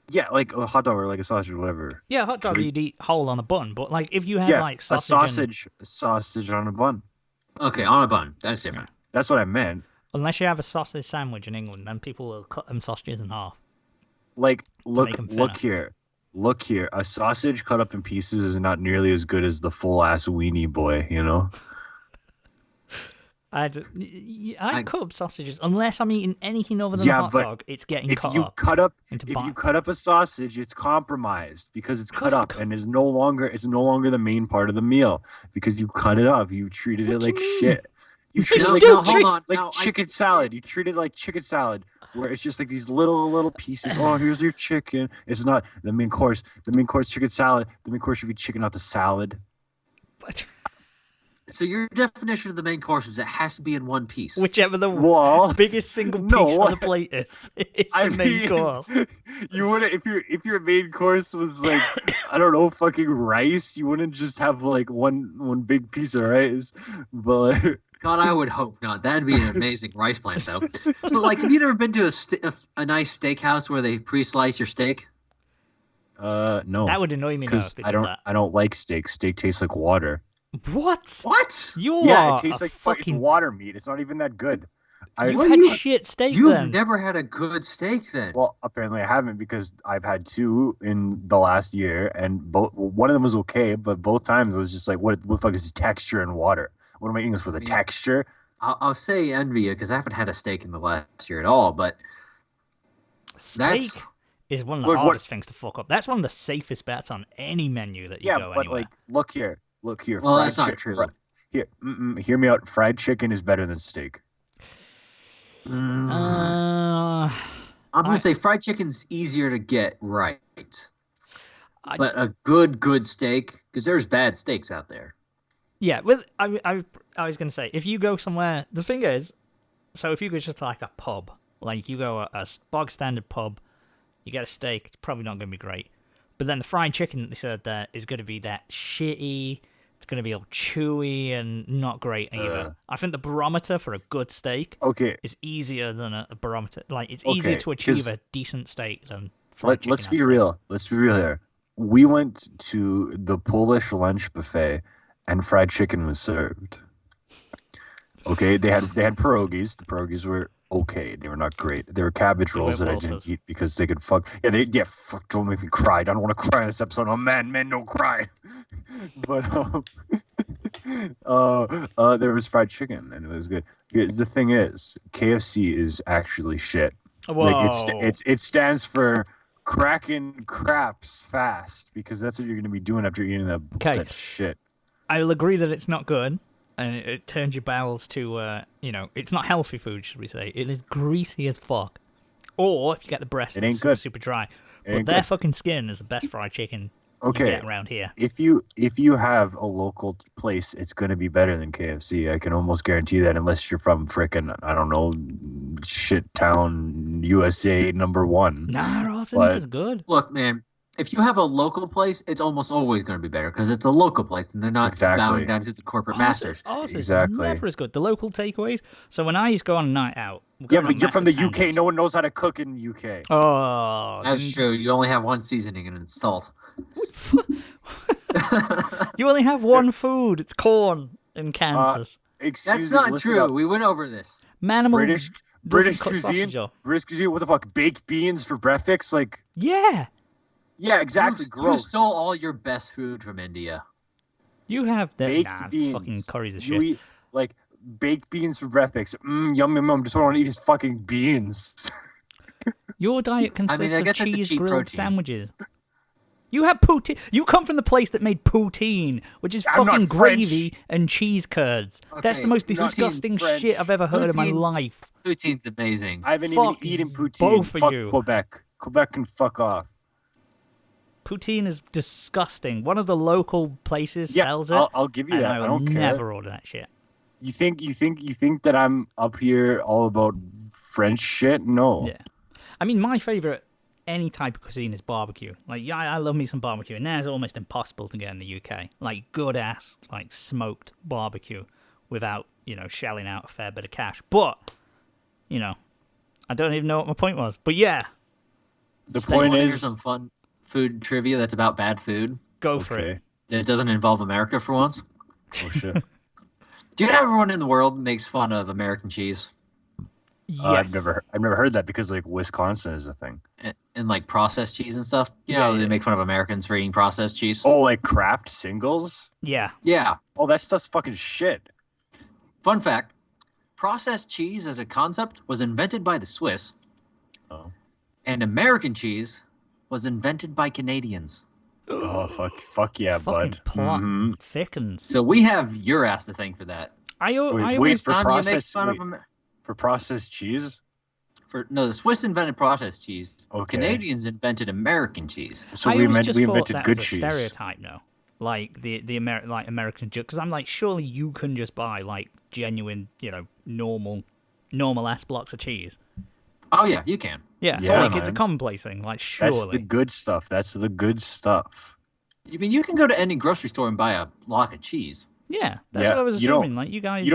Yeah, like a hot dog or like a sausage or whatever. yeah, hot dog Could- you'd eat whole on a bun, but like if you had Yeah, like a sausage, sausage on a bun. Okay, on a bun. That's different. That's what I meant. unless you have a sausage sandwich in England, then people will cut them sausages in half. Like look make 'em look thinner. here. A sausage cut up in pieces is not nearly as good as the full ass weenie boy, you know? I'd cut up sausages unless I'm eating anything other than Yeah, a hot but dog. It's getting If cut you up. cut up into if you bites. cut up a sausage, it's compromised because it's cut Doesn't up co- and is no longer the main part of the meal because you cut it up. You treated it What do like you mean? shit. You treat it No, like no, hold on. like Now, chicken salad. You treat it like chicken salad, where it's just like these little pieces. Oh, here's your chicken. It's not the main course. The main course chicken salad. The main course should be chicken, not the salad. So your definition of the main course is it has to be in one piece. Whichever the Well, biggest single no, piece on the plate is, it's the main course. You wouldn't if your main course was like I don't know fucking rice. You wouldn't just have like one big piece of rice, but God, I would hope not. That'd be an amazing rice plant, though. But like, have you ever been to a nice steakhouse where they pre-slice your steak? No. That would annoy me now if Because they I did that. don't like steak. Steak tastes like water. What? What? You Yeah, are it tastes a like it's fucking. water meat. It's not even that good. You've What had do you- shit steak You've then. never had a good steak, then? Well, apparently I haven't because I've had two in the last year, and one of them was okay, but both times it was just like, what the fuck is texture and water? What am I eating this for? The texture? I'll say envy you because I haven't had a steak in the last year at all. But Steak is one of the Look, hardest things to fuck up. That's one of the safest bets on any menu that you Yeah, go but anywhere. like, look here. well, that's not true. Hear me out. Fried chicken is better than steak. I'm gonna say fried chicken's easier to get right, but a good steak, because there's bad steaks out there. Yeah, well, I was going to say, if you go somewhere, the thing is, so if you go just to like a pub, like you go a bog standard pub, you get a steak, it's probably not going to be great. But then the fried chicken that they serve there is going to be that shitty, it's going to be all chewy and not great either. I think the barometer for a good steak is easier than a barometer. Like, it's easier to achieve a decent steak than fried chicken. Let's be real. Let's be real here. We went to the Polish lunch buffet, and fried chicken was served. Okay, they had pierogies. The pierogies were okay. They were not great. They were cabbage rolls that I didn't eat because they could fuck. Yeah, fuck. Don't make me cry. I don't want to cry in this episode. Oh man, don't cry. But there was fried chicken and it was good. The thing is, KFC is actually shit. Whoa. Like it stands for cracking craps fast because that's what you're going to be doing after eating that shit. I will agree that it's not good, and it turns your bowels to, it's not healthy food, should we say. It is greasy as fuck. Or, if you get the breast, it's super, super dry. But their fucking skin is the best fried chicken you get around here. If you have a local place, it's going to be better than KFC. I can almost guarantee that unless you're from frickin', I don't know, shit town, USA #1. Nah, Rawson's is good. Look, man. If you have a local place, it's almost always going to be better because it's a local place and they're not bowing down to the corporate masters. Exactly. Never as good. The local takeaways. So when I used to go on a night out, but you're from the UK. No one knows how to cook in the UK. Oh, that's true. You only have one seasoning and it's salt. You only have one food. It's corn in Kansas. That's not true. We went over this. Manimal British cuisine. British cuisine. What the fuck? Baked beans for breakfast? Like Yeah, exactly. Gross. You stole all your best food from India. You have that baked beans. Fucking curries of you shit. Eat, like baked beans for breakfast. Yum yum yum. Just want to eat his fucking beans. Your diet consists of cheese grilled protein. sandwiches. You have poutine. You come from the place that made poutine, which is fucking gravy and cheese curds. Okay, that's the most disgusting shit I've ever heard in my life. Poutine's amazing. I haven't even eaten poutine. Both of fuck you. Quebec. Quebec can fuck off. Poutine is disgusting. One of the local places sells it. I'll give you and that. I don't care. Never order that shit. You think that I'm up here all about French shit? No. Yeah. I mean, my favorite any type of cuisine is barbecue. Like, yeah, I love me some barbecue, and that's almost impossible to get in the UK. Like good ass, like smoked barbecue, without shelling out a fair bit of cash. But I don't even know what my point was. But yeah, the point is some fun food trivia that's about bad food. Go for it. That doesn't involve America for once. Oh shit. Do you know everyone in the world makes fun of American cheese? Yes. I've never heard that because like Wisconsin is a thing. And like processed cheese and stuff. They make fun of Americans for eating processed cheese. Oh, like Kraft singles? Yeah. Yeah. Oh, that stuff's fucking shit. Fun fact. Processed cheese as a concept was invented by the Swiss. Oh. And American cheese was invented by Canadians. Oh, fuck yeah, fucking bud. Plot thickens. So we have your ass to thank for that. For processed cheese? The Swiss invented processed cheese. Okay. Canadians invented American cheese. So we invented good cheese. Stereotype, no. Like the American joke, because I'm like, surely you can just buy like genuine, normal ass blocks of cheese. Oh yeah, you can. Yeah, it's a commonplace thing. Like, surely that's the good stuff. That's the good stuff. I mean, you can go to any grocery store and buy a block of cheese. Yeah, that's what I was assuming. Like, you guys,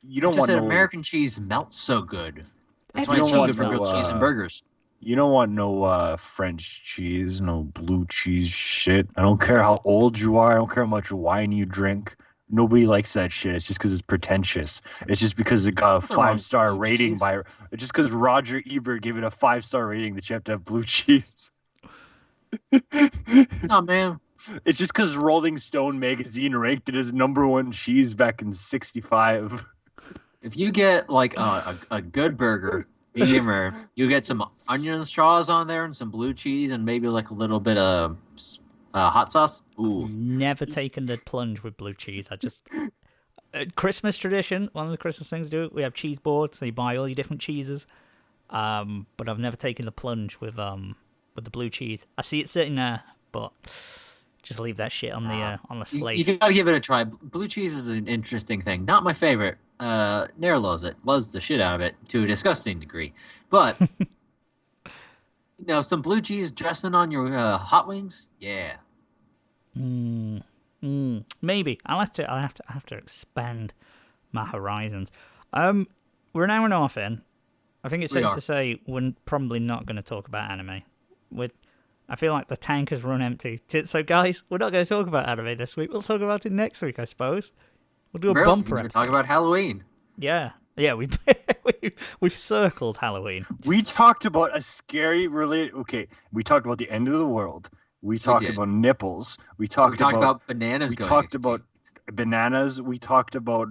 You don't Just want that no American cheese melts so good. That's why Every it's so cheese good for grilled melts cheese well. and burgers. You don't want no French cheese, no blue cheese shit. I don't care how old you are. I don't care how much wine you drink. Nobody likes that shit. It's just because it's pretentious. It's just because it got a Nothing wrong with 5-star blue rating cheese. by. Just because Roger Ebert gave it a 5-star rating that you have to have blue cheese. No, man. It's just because Rolling Stone magazine ranked it as #1 cheese back in '65. If you get like a good burger, medium rare, you get some onion straws on there and some blue cheese and maybe like a little bit of hot sauce. Ooh. Never taken the plunge with blue cheese. I just Christmas tradition. One of the Christmas things to do. We have cheese boards, so you buy all your different cheeses. But I've never taken the plunge with the blue cheese. I see it sitting there, but just leave that shit on the slate. You gotta give it a try. Blue cheese is an interesting thing. Not my favorite. Nair loves it. Loves the shit out of it to a disgusting degree. But some blue cheese dressing on your hot wings, yeah. Maybe I'll have to expand my horizons. We're an hour and a half in. I think it's We safe are. to say we're probably not going to talk about anime. I feel like the tank has run empty. So guys, we're not going to talk about anime this week. We'll talk about it next week, I suppose. We'll do a Bro, bumper we can episode. talk about Halloween. Yeah, we've circled Halloween. We talked about a scary related. Okay, we talked about the end of the world. We talked did. about nipples. We We talked talked about about bananas we going talked extinct. about bananas. We talked about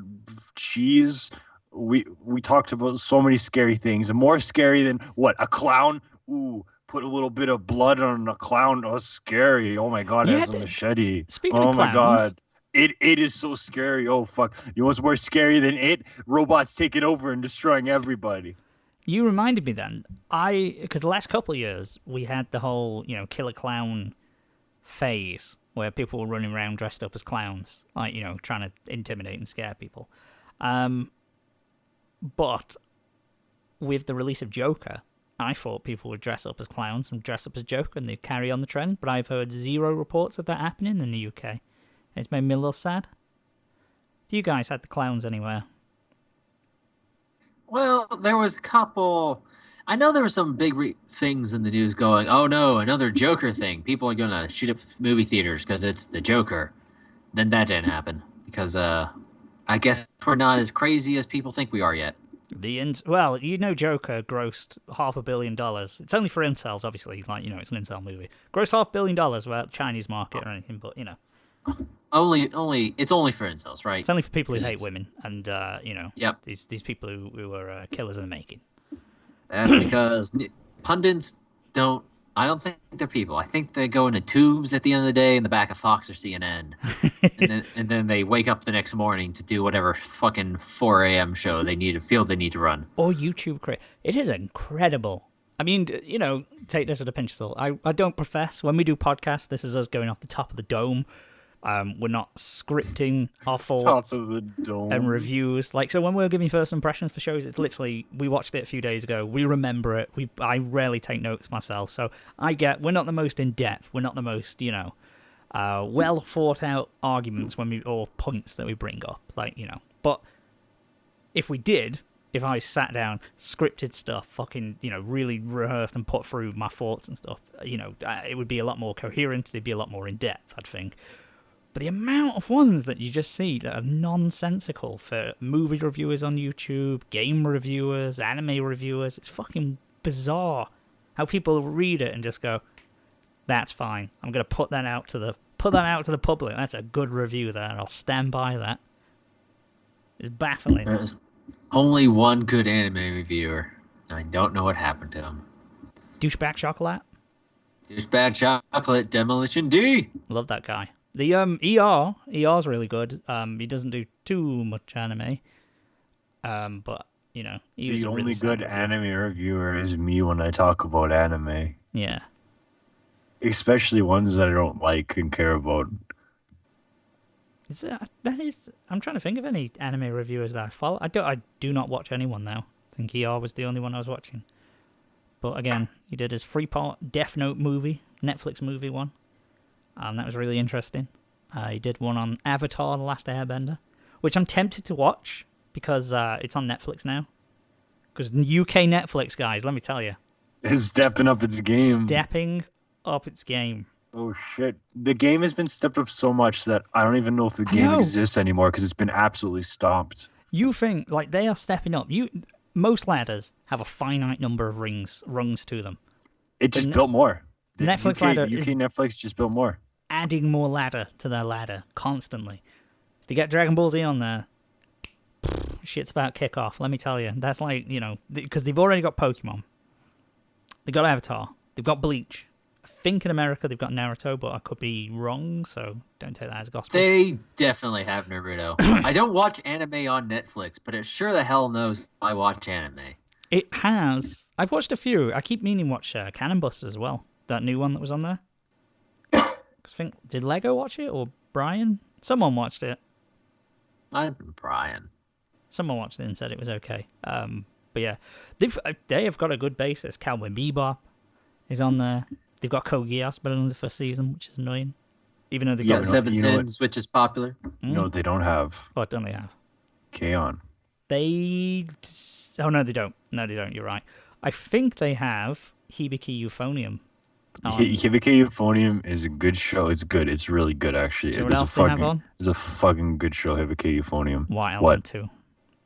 cheese. We talked about so many scary things. And more scary than what? A clown? Ooh, put a little bit of blood on a clown. Oh, scary. Oh my god, it Yeah, has a machete. speaking Oh of my clowns- god. It is so scary. Oh fuck. You know what's more scary than it? Robots taking over and destroying everybody. You reminded me then. Because the last couple of years we had the whole killer clown phase where people were running around dressed up as clowns, like trying to intimidate and scare people. But with the release of Joker, I thought people would dress up as clowns and dress up as Joker and they'd carry on the trend. But I've heard zero reports of that happening in the UK. It's made me a little sad. Have you guys had the clowns anywhere? Well, there was a couple. I know there were some big things in the news going, oh no, another Joker thing. People are going to shoot up movie theaters because it's the Joker. Then that didn't happen because I guess we're not as crazy as people think we are yet. Well, Joker grossed $500 million. It's only for incels, obviously. Like, it's an incel movie. Grossed $500 million without Chinese market or anything, but It's only for incels, right? it's only for people who hate Yes. women and Yep. these people who are killers in the making. That's because pundits don't. I don't think they're people. I think they go into tubes at the end of the day in the back of Fox or CNN, and then they wake up the next morning to do whatever fucking 4 a.m. show they need to run. Or YouTube create. It is incredible. I mean, take this with a pinch of salt. I don't profess. When we do podcasts, this is us going off the top of the dome. We're not scripting our thoughts Top of the dome. and reviews. So when we're giving first impressions for shows, it's literally, we watched it a few days ago. We remember it. I rarely take notes myself. So we're not the most in-depth. We're not the most, well thought out arguments or points that we bring up. But if I sat down, scripted stuff, fucking, really rehearsed and put through my thoughts and stuff, it would be a lot more coherent. It'd be a lot more in-depth, I'd think. But the amount of ones that you just see that are nonsensical for movie reviewers on YouTube, game reviewers, anime reviewers, it's fucking bizarre how people read it and just go, that's fine. I'm going to put that out to the public. That's a good review there. I'll stand by that. It's baffling. There's only one good anime reviewer, and I don't know what happened to him. Douchebag Chocolate. Douchebag Chocolate Demolition D. Love that guy. The ER's really good. He doesn't do too much anime. But he was The a only really good solid reviewer. anime reviewer is me when I talk about anime. Yeah. Especially ones that I don't like and care about. I'm trying to think of any anime reviewers that I follow. I do not watch anyone now. I think ER was the only one I was watching. But again, he did his 3-part Death Note movie, Netflix movie one. That was really interesting. He did one on Avatar: The Last Airbender, which I'm tempted to watch, because it's on Netflix now. Because UK Netflix, guys, let me tell you, Is stepping up its game. stepping up its game. Oh shit! The game has been stepped up so much that I don't even know if the I game know. exists anymore because it's been absolutely stopped. You think like they are stepping up? Most ladders have a finite number of rungs to them. It just built more. The Netflix UK, ladder UK is Netflix just built more. adding more ladder to their ladder constantly. If they get Dragon Ball Z on there, shit's about kick off. Let me tell you, that's like because they've already got Pokemon, they've got Avatar, they've got Bleach. I think in America they've got Naruto, but I could be wrong, so don't take that as gospel. They definitely have Naruto. I don't watch anime on Netflix, but it sure the hell knows I watch anime. It has. I've watched a few. I keep meaning to watch Cannon Busters as well. That new one that was on there. I think did Lego watch it or Brian? Someone watched it. I'm Brian. Someone watched it and said it was okay. But yeah, they have got a good basis. Cowboy Bebop is on there. They've got Code Geass better than the first season, which is annoying. Even though they've got Seven you know Sins, which is popular. You know what they don't have? What don't they have? K-On! Oh no, they don't. No, they don't. You're right. I think they have Hibiki Euphonium. Hibiki Euphonium is a good show. It's good. It's really good, actually. Do you know what else they have on? It's a fucking good show, Hibiki Euphonium. Wild Element 2.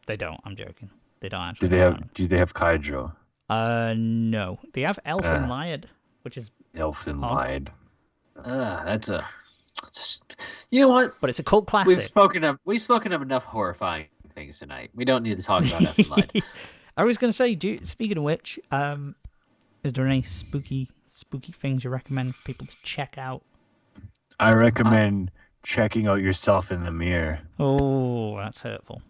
They don't. I'm joking. They don't actually. Do they have Kaijo? No. They have Elfin Lied, which is Elfin odd. Lied. That's a. You know what? But it's a cult classic. We've spoken of enough horrifying things tonight. We don't need to talk about Elfin Lied. I was going to say, speaking of which, is there any spooky things you recommend for people to check out? I recommend checking out yourself in the mirror. Oh, that's hurtful.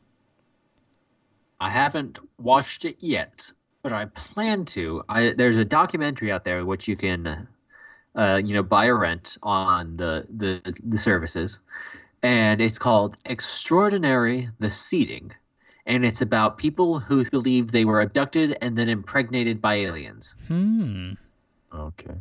I haven't watched it yet, but I plan to. There's a documentary out there which you can, buy or rent on the services, and it's called "Extraordinary: The Seeding," and it's about people who believe they were abducted and then impregnated by aliens. Okay,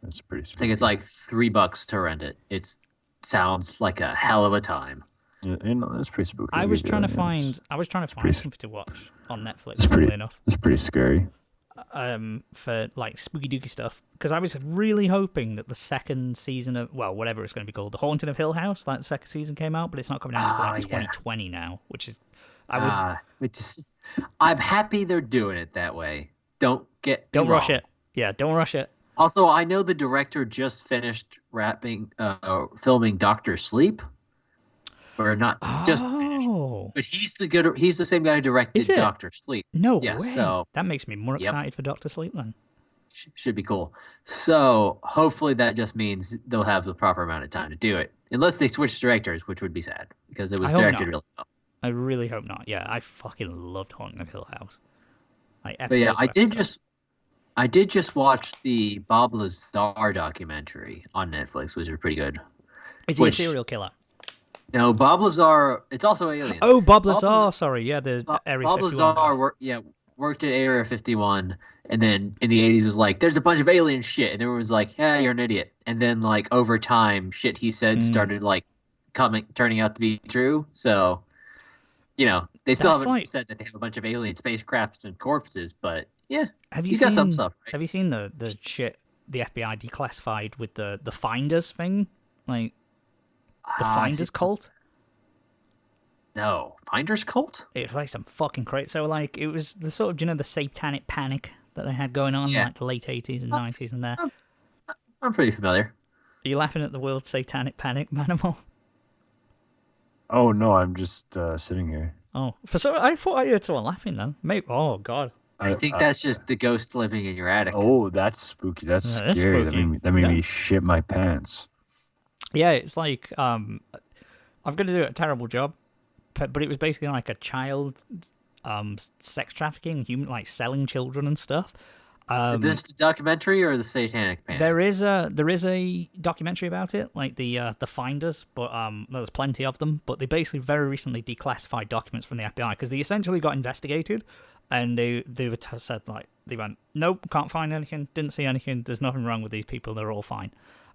that's pretty spooky. I think it's like $3 to rent it. It sounds like a hell of a time. Yeah, that's pretty spooky. I was trying to find something to watch on Netflix. It's pretty scary. For like spooky dooky stuff, because I was really hoping that the second season of whatever it's going to be called, The Haunting of Hill House, that second season came out, but it's not coming out until like 2020 now, which is I'm happy they're doing it that way. Don't rush it. Yeah, don't rush it. Also, I know the director just finished filming Doctor Sleep. Or not just finished, but he's the same guy who directed Doctor Sleep. No way. So that makes me more excited for Doctor Sleep then. Should be cool. So hopefully that just means they'll have the proper amount of time to do it, unless they switch directors, which would be sad because it was directed really well. I really hope not. Yeah, I fucking loved Haunting of Hill House. But yeah, I did just watch the Bob Lazar documentary on Netflix, which is pretty good. Is he a serial killer? No, Bob Lazar. It's also aliens. Oh, Bob Lazar. Sorry, yeah, the Area 51. Bob Lazar worked at Area 51, and then in the 80s was like, "There's a bunch of alien shit," and everyone was like, "Yeah, you're an idiot." And then like over time, shit he said started like turning out to be true. So, they still haven't said that they have a bunch of alien spacecrafts and corpses, but yeah, he's got some stuff. Right? Have you seen the shit the FBI declassified with the Finders thing, like? The Finders cult? No. Finders cult? It's like some fucking crazy. So, like, it was the sort of, the satanic panic that they had going on in like the late 80s and 90s and there. I'm pretty familiar. Are you laughing at the word satanic panic, Manimal? Oh, no, I'm just sitting here. Oh, I thought I heard someone laughing then. Maybe. Oh, God. I think that's just the ghost living in your attic. Oh, that's spooky. That's scary. That made me shit my pants. Yeah, it's like I'm going to do a terrible job, but it was basically like a child sex trafficking, like selling children and stuff. Is this the documentary or the Satanic Panic? There is a documentary about it, like the Finders, but there's plenty of them. But they basically very recently declassified documents from the FBI because they essentially got investigated, and they said like they went, nope, can't find anything, didn't see anything, there's nothing wrong with these people, they're all fine.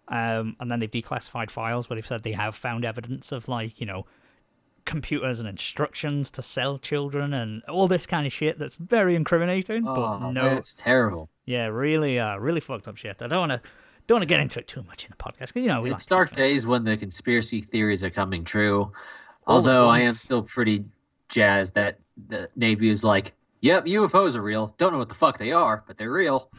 And then they've declassified files where they've said they have found evidence of like computers and instructions to sell children and all this kind of shit that's very incriminating. But Oh, no, it's terrible. yeah, really fucked up shit. I don't want to get into it too much in the podcast because we like It's to keep dark things days when the conspiracy theories are coming true. all at Although I am once. still pretty jazzed that the Navy is like, yep, UFOs are real. Don't know what the fuck they are, but they're real.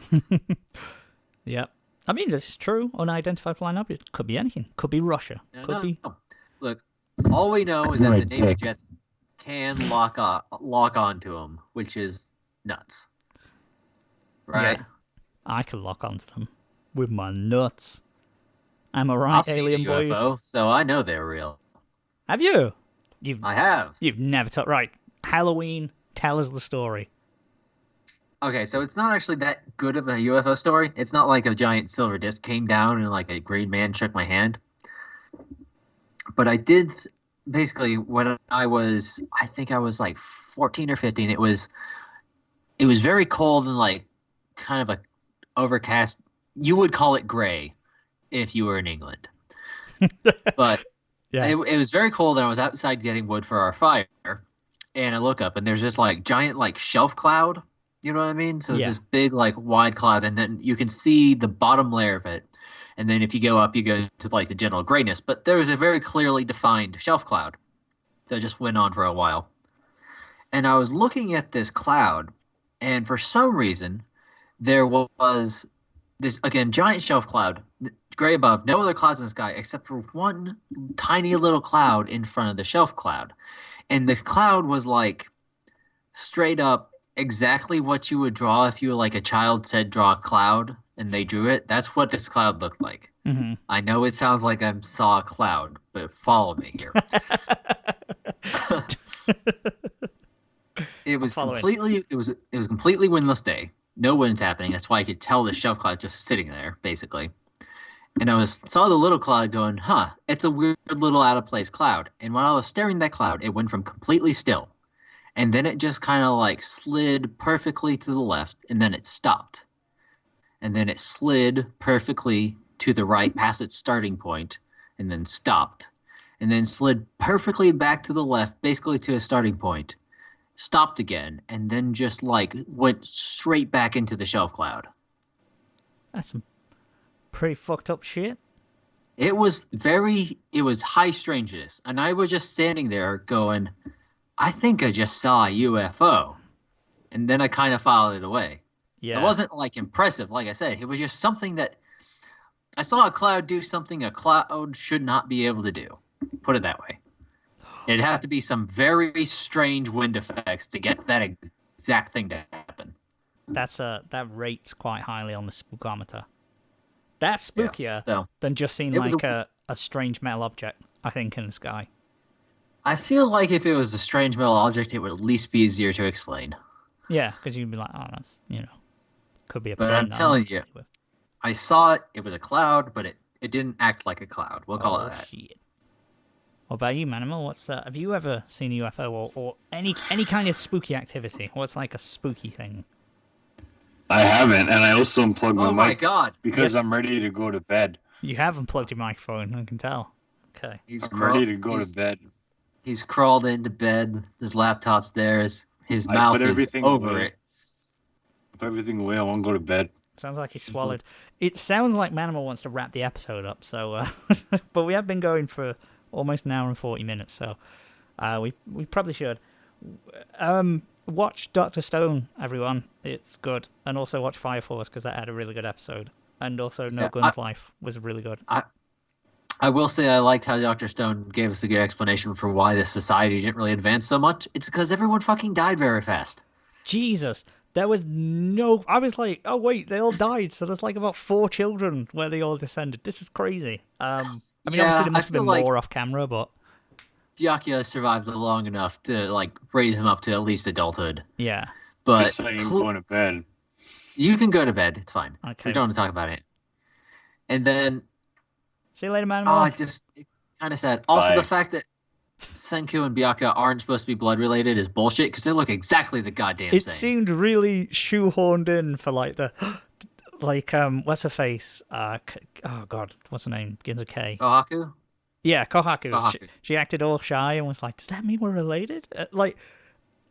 Yeah. I mean, it's true. Unidentified flying object. Could be anything. Could be Russia. Could be. No. Look, all we know is that the Navy jets can lock onto them, which is nuts. Right? Yeah. I can lock onto them with my nuts. Am I I've right, seen alien a UFO, boys? so I know they're real. Have you? I have. You've never told. Right. Halloween. Tell us the story. Okay, so it's not actually that good of a UFO story. It's not like a giant silver disc came down and like a green man shook my hand. But I did basically when I think I was like 14 or 15. It was very cold and like kind of a overcast. You would call it gray if you were in England. But Yeah. it was very cold and I was outside getting wood for our fire. And I look up and there's this like giant like shelf cloud. You know what I mean? So it's Yeah. this big like wide cloud and then you can see the bottom layer of it. And then if you go up, you go to like the general grayness. But there was a very clearly defined shelf cloud that just went on for a while. And I was looking at this cloud, and for some reason, there was this, again, giant shelf cloud, gray above, no other clouds in the sky except for one tiny little cloud in front of the shelf cloud. And the cloud was like straight up exactly what you would draw if you were like a child said draw a cloud and they drew it. That's what this cloud looked like. Mm-hmm. I know it sounds like I saw a cloud, but follow me here. It was completely windless day. No wind's happening. That's why I could tell the shelf cloud just sitting there, basically. And I saw the little cloud going, huh, it's a weird little out of place cloud. And when I was staring at that cloud, it went from completely still. And then it just kind of like slid perfectly to the left, and then it stopped. And then it slid perfectly to the right past its starting point, and then stopped. And then slid perfectly back to the left, basically to a starting point. Stopped again, and then just like went straight back into the shelf cloud. That's some pretty fucked up shit. It was high strangeness. And I was just standing there going, I think I just saw a UFO. And then I kind of filed it away. Yeah. It wasn't like impressive, like I said. It was just something that I saw a cloud do something a cloud should not be able to do. Put it that way. It'd have to be some very strange wind effects to get that exact thing to happen. That rates quite highly on the spookometer. That's spookier so than just seeing it was like a strange metal object, I think, in the sky. I feel like if it was a strange metal object, it would at least be easier to explain. Yeah, because you'd be like, oh, that's, could be a plane. But I'm telling you, I saw it. It was a cloud, but it didn't act like a cloud. We'll call it that. Shit. What about you, Manimal? Have you ever seen a UFO or any kind of spooky activity? What's like a spooky thing? I haven't, and I also unplugged my Oh my mic god! because I'm ready to go to bed. You have unplugged your microphone, I can tell. Okay. I'm ready to go to bed. He's crawled into bed. His laptop's there. His mouth is over it. Put everything away. I want to go to bed. Sounds like he swallowed. It sounds like Manimal wants to wrap the episode up, so but we have been going for almost an hour and 40 minutes, so we probably should. Watch Dr. Stone, everyone. It's good. And also watch Fire Force, because that had a really good episode. And also No Guns Life was really good. I will say I liked how Dr. Stone gave us a good explanation for why this society didn't really advance so much. It's because everyone fucking died very fast. Jesus. There was no... I was like, oh wait, they all died, so there's like about 4 children where they all descended. This is crazy. I mean, obviously there must have been more off camera, but... Diakia survived long enough to like raise him up to at least adulthood. Yeah. But just saying, going to bed. You can go to bed. It's fine. Okay. We don't want to talk about it. And then... See you later, man. It's kind of sad. Also, Bye. the fact that Senku and Byakuya aren't supposed to be blood related is bullshit because they look exactly the goddamn same. It seemed really shoehorned in for like the... Like, what's her face? Oh god, what's her name? Begins with K. Kohaku? Yeah, Kohaku. Kohaku. She acted all shy and was like, "Does that mean we're related?" Like,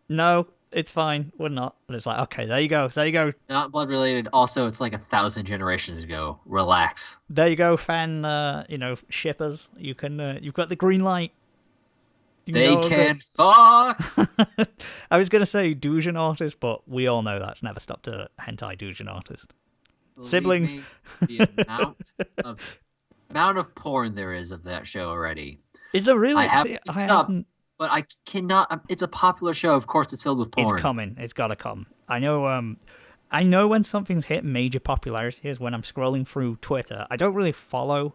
no, it's fine. We're not. And it's like, okay, there you go. There you go. Not blood related. Also, it's like 1,000 generations ago. Relax. There you go, fan. Shippers. You can. You've got the green light. You They know can fuck. I was gonna say Doujin artist, but we all know that's never stopped a hentai Doujin artist. Believe Siblings. me, the amount of porn there is of that show already. Is there really? I have See, looked it up, but I cannot. It's a popular show. Of course, it's filled with porn. It's coming. It's gotta come. I know. I know when something's hit major popularity is when I'm scrolling through Twitter. I don't really follow,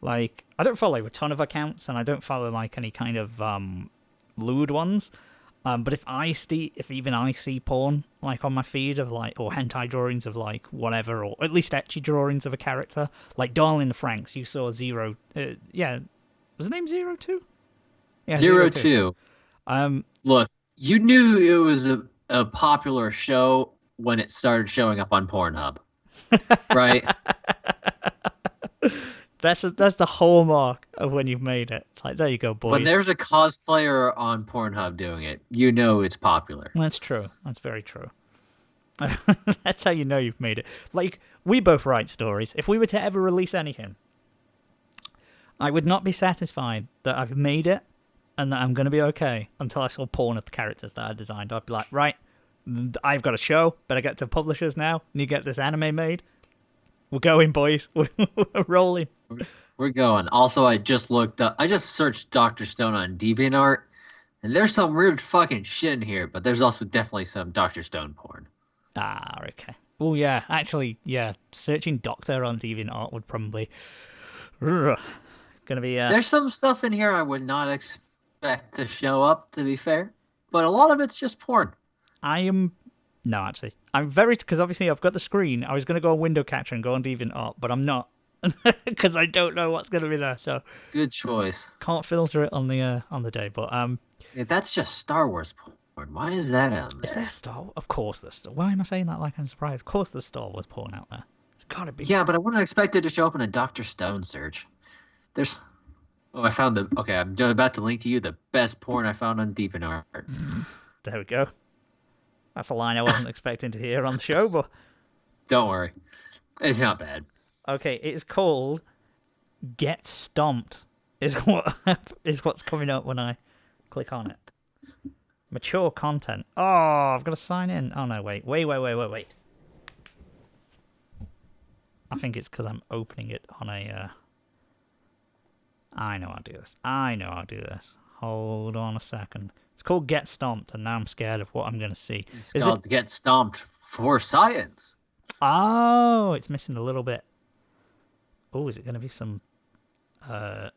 I don't follow a ton of accounts, and I don't follow any kind of lewd ones. But if even I see porn on my feed of or hentai drawings of whatever, or at least ecchi drawings of a character, like Darling Franks, you saw Zero. Yeah, was the name 02? Yeah, 02. Look, you knew it was a popular show when it started showing up on Pornhub, right? That's the hallmark of when you've made it. It's like, there you go, boys. When there's a cosplayer on Pornhub doing it, you know it's popular. That's true. That's very true. That's how you know you've made it. We both write stories. If we were to ever release anything, I would not be satisfied that I've made it and that I'm going to be okay until I saw porn of the characters that I designed. I'd be like, right, I've got a show, better get to publishers now, and you get this anime made. We're going, boys. We're rolling. We're going. Also, I just searched Dr. Stone on DeviantArt, and there's some weird fucking shit in here, but there's also definitely some Dr. Stone porn. Ah, okay. Oh, yeah. Actually, yeah, searching Doctor on DeviantArt would probably... Gonna be... There's some stuff in here I would not expect to show up, to be fair, but a lot of it's just porn. No, actually. I'm very... Because obviously I've got the screen. I was going to go on Window Catcher and go on DeviantArt, but I'm not. Because I don't know what's going to be there, so... Good choice. Can't filter it on the day, but... Yeah, that's just Star Wars porn. Why is that out there? Is there Star Wars? Of course there's Star Wars. Why am I saying that like I'm surprised? Of course there's Star Wars porn out there. It's gotta be. Yeah, but I wouldn't expect it to show up in a Dr. Stone search. There's... Oh, I found the... Okay, I'm about to link to you the best porn I found on DeviantArt. There we go. That's a line I wasn't expecting to hear on the show, but... Don't worry. It's not bad. Okay, it's called Get Stomped, is what's coming up when I click on it. Mature content. Oh, I've got to sign in. Oh, no, wait. I think it's because I'm opening it on a... I know I'll do this. Hold on a second. It's called Get Stomped, and now I'm scared of what I'm going to see. It's called Get Stomped for Science. Oh, it's missing a little bit. Oh, is it going to be some... some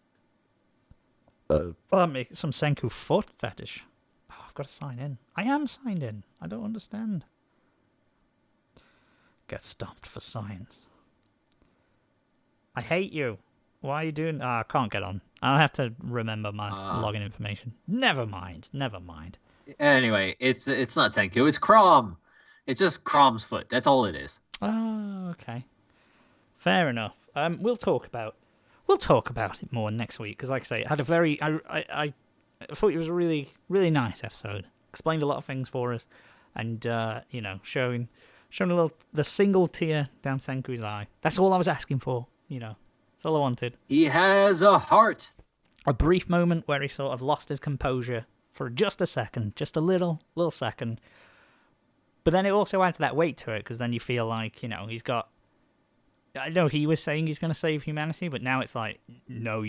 Senku foot fetish? Oh, I've got to sign in. I am signed in. I don't understand. Get Stomped for Science. I hate you. Why are you doing... I can't get on. I'll have to remember my login information. Never mind. Anyway, it's not Senku. It's Crom. It's just Crom's foot. That's all it is. Oh, okay. Fair enough. We'll talk about it more next week because, like I say, it had a very... I thought it was a really, really nice episode. Explained a lot of things for us, and showing a little the single tear down Senku's eye. That's all I was asking for. That's all I wanted. He has a heart. A brief moment where he sort of lost his composure for just a second, just a little second. But then it also adds that weight to it because then you feel like he's got. I know he was saying he's going to save humanity, but now it's like, no,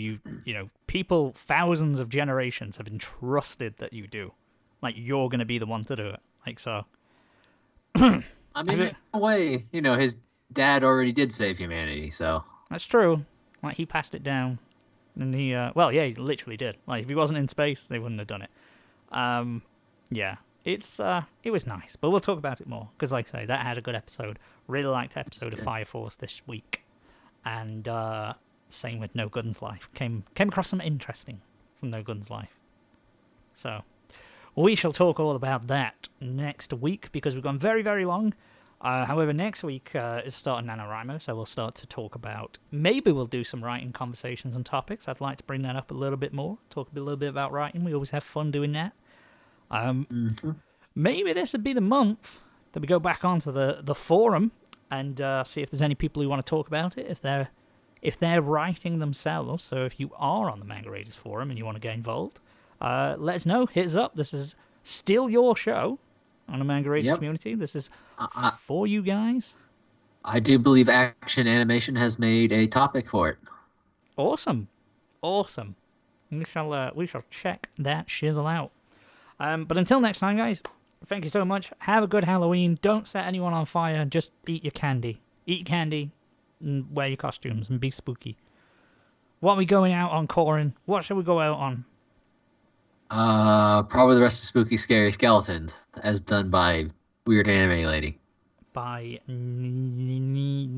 people, thousands of generations have entrusted that you do. Like, you're going to be the one to do it. Like, so. I mean, in a way, his dad already did save humanity, so. That's true. Like, he passed it down. And he, he literally did. Like, if he wasn't in space, they wouldn't have done it. Yeah. It was nice, but we'll talk about it more because, like I say, that had a good episode. Really liked episode of Fire Force this week, and same with No Guns Life. Came across some interesting from No Guns Life. So we shall talk all about that next week because we've gone very, very long. However, next week is starting NaNoWriMo, so we'll start to talk about... Maybe we'll do some writing conversations and topics. I'd like to bring that up a little bit more, talk a little bit about writing. We always have fun doing that. Maybe this would be the month that we go back onto the forum and see if there's any people who want to talk about it, if they're writing themselves. So if you are on the Manga Raiders forum and you want to get involved, let us know. Hit us up. This is still your show on the Manga Raiders community. This is for you guys. I do believe Action Animation has made a topic for it. Awesome. We shall check that shizzle out. But until next time, guys, thank you so much. Have a good Halloween. Don't set anyone on fire. Just eat your candy. Eat candy and wear your costumes and be spooky. What are we going out on, Corin? What should we go out on? Probably the rest of Spooky Scary Skeletons, as done by Weird Anime Lady. By Nyanas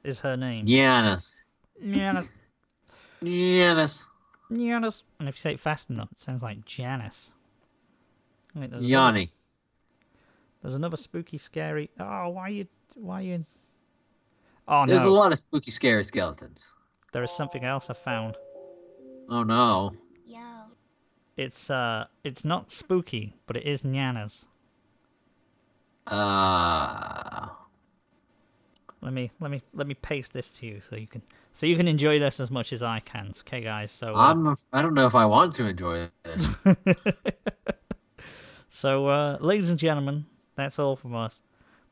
is her name. Nyanas. Nyanas. Nyanas. Nyanas. And if you say it fast enough, it sounds like Janice. Wait, Yanni. There's another spooky, scary... Oh, why you... Oh, There's no. a lot of Spooky Scary Skeletons. There is something else I found. Oh, no. It's not spooky, but it is Nyanas. Let me paste this to you so you can enjoy this as much as I can. Okay, guys. So I don't know if I want to enjoy this. So, ladies and gentlemen, that's all from us.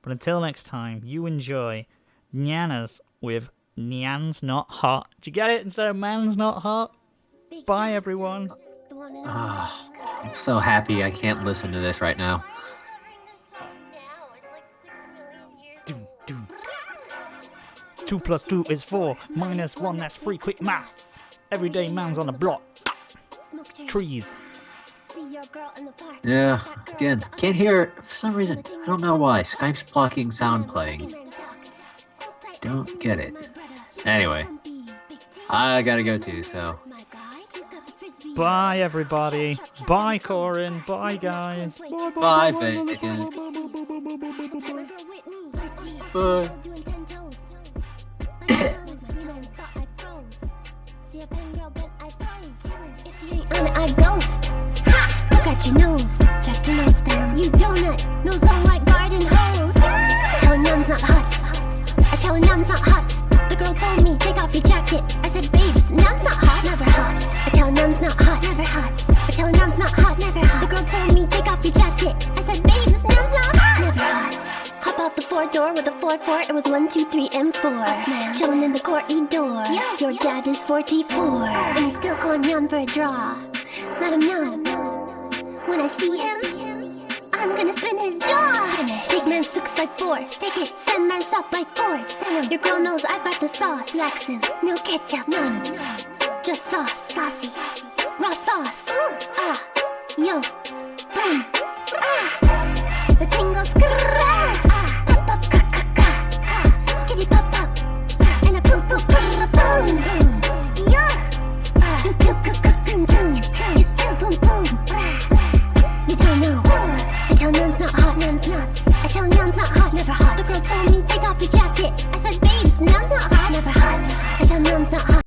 But until next time, you enjoy Nyanas with Nyan's Not Hot. Did you get it instead of Man's Not Hot? Bye, everyone. I'm so happy I can't listen to this right now. 2 plus 2 is 4. Minus 1, that's 3. Quick maths. Everyday man's on the block. Trees. Yeah, again, can't hear it for some reason. I don't know why. Skype's blocking sound playing. Don't get it. Anyway, I gotta go too, so... Bye, everybody. Bye, Corin. Bye, guys. Bye, Bacon. Bye. I ghost. Ha! Look at your nose. Drop your nose down. You donut. Nose long like garden hose. I tell Nyam's not hot. I tell Nyam's not hot. The girl told me take off your jacket. I said babes, Nyam's not hot. Never hot. I tell Nyam's not hot. Never hot. I tell Nyam's not hot. Never hot. The girl told me take off your jacket. I said babes, Nyam's not hot. Never hot. Hop out the 4-door with a 4-4. It was 1, 2, 3, and 4. Chillin' in the corridor. Your dad is 44. And he's still calling Nyam for a draw. Let him know. When I see him, I'm gonna spin his jaw. Big man 6 by force. Take it. Send man shot by force. Your girl knows I've got the sauce. Laxin', no ketchup, none. Just sauce, saucy. Raw sauce. Yo, boom. The tingles. Pop, pop, ka, ka, ka. Skitty pop, pop. And a boom, boom, boom, boom, boom. Yeah. Do, do, ka, ka, boom, boom. Boom, boom. You don't know. I tell Nyam's not hot. Nyam's not. I tell Nyam's not hot. Never hot. The girl told me take off your jacket. I said babes, Nyam's not hot. Never hot. I tell Nyam's not hot.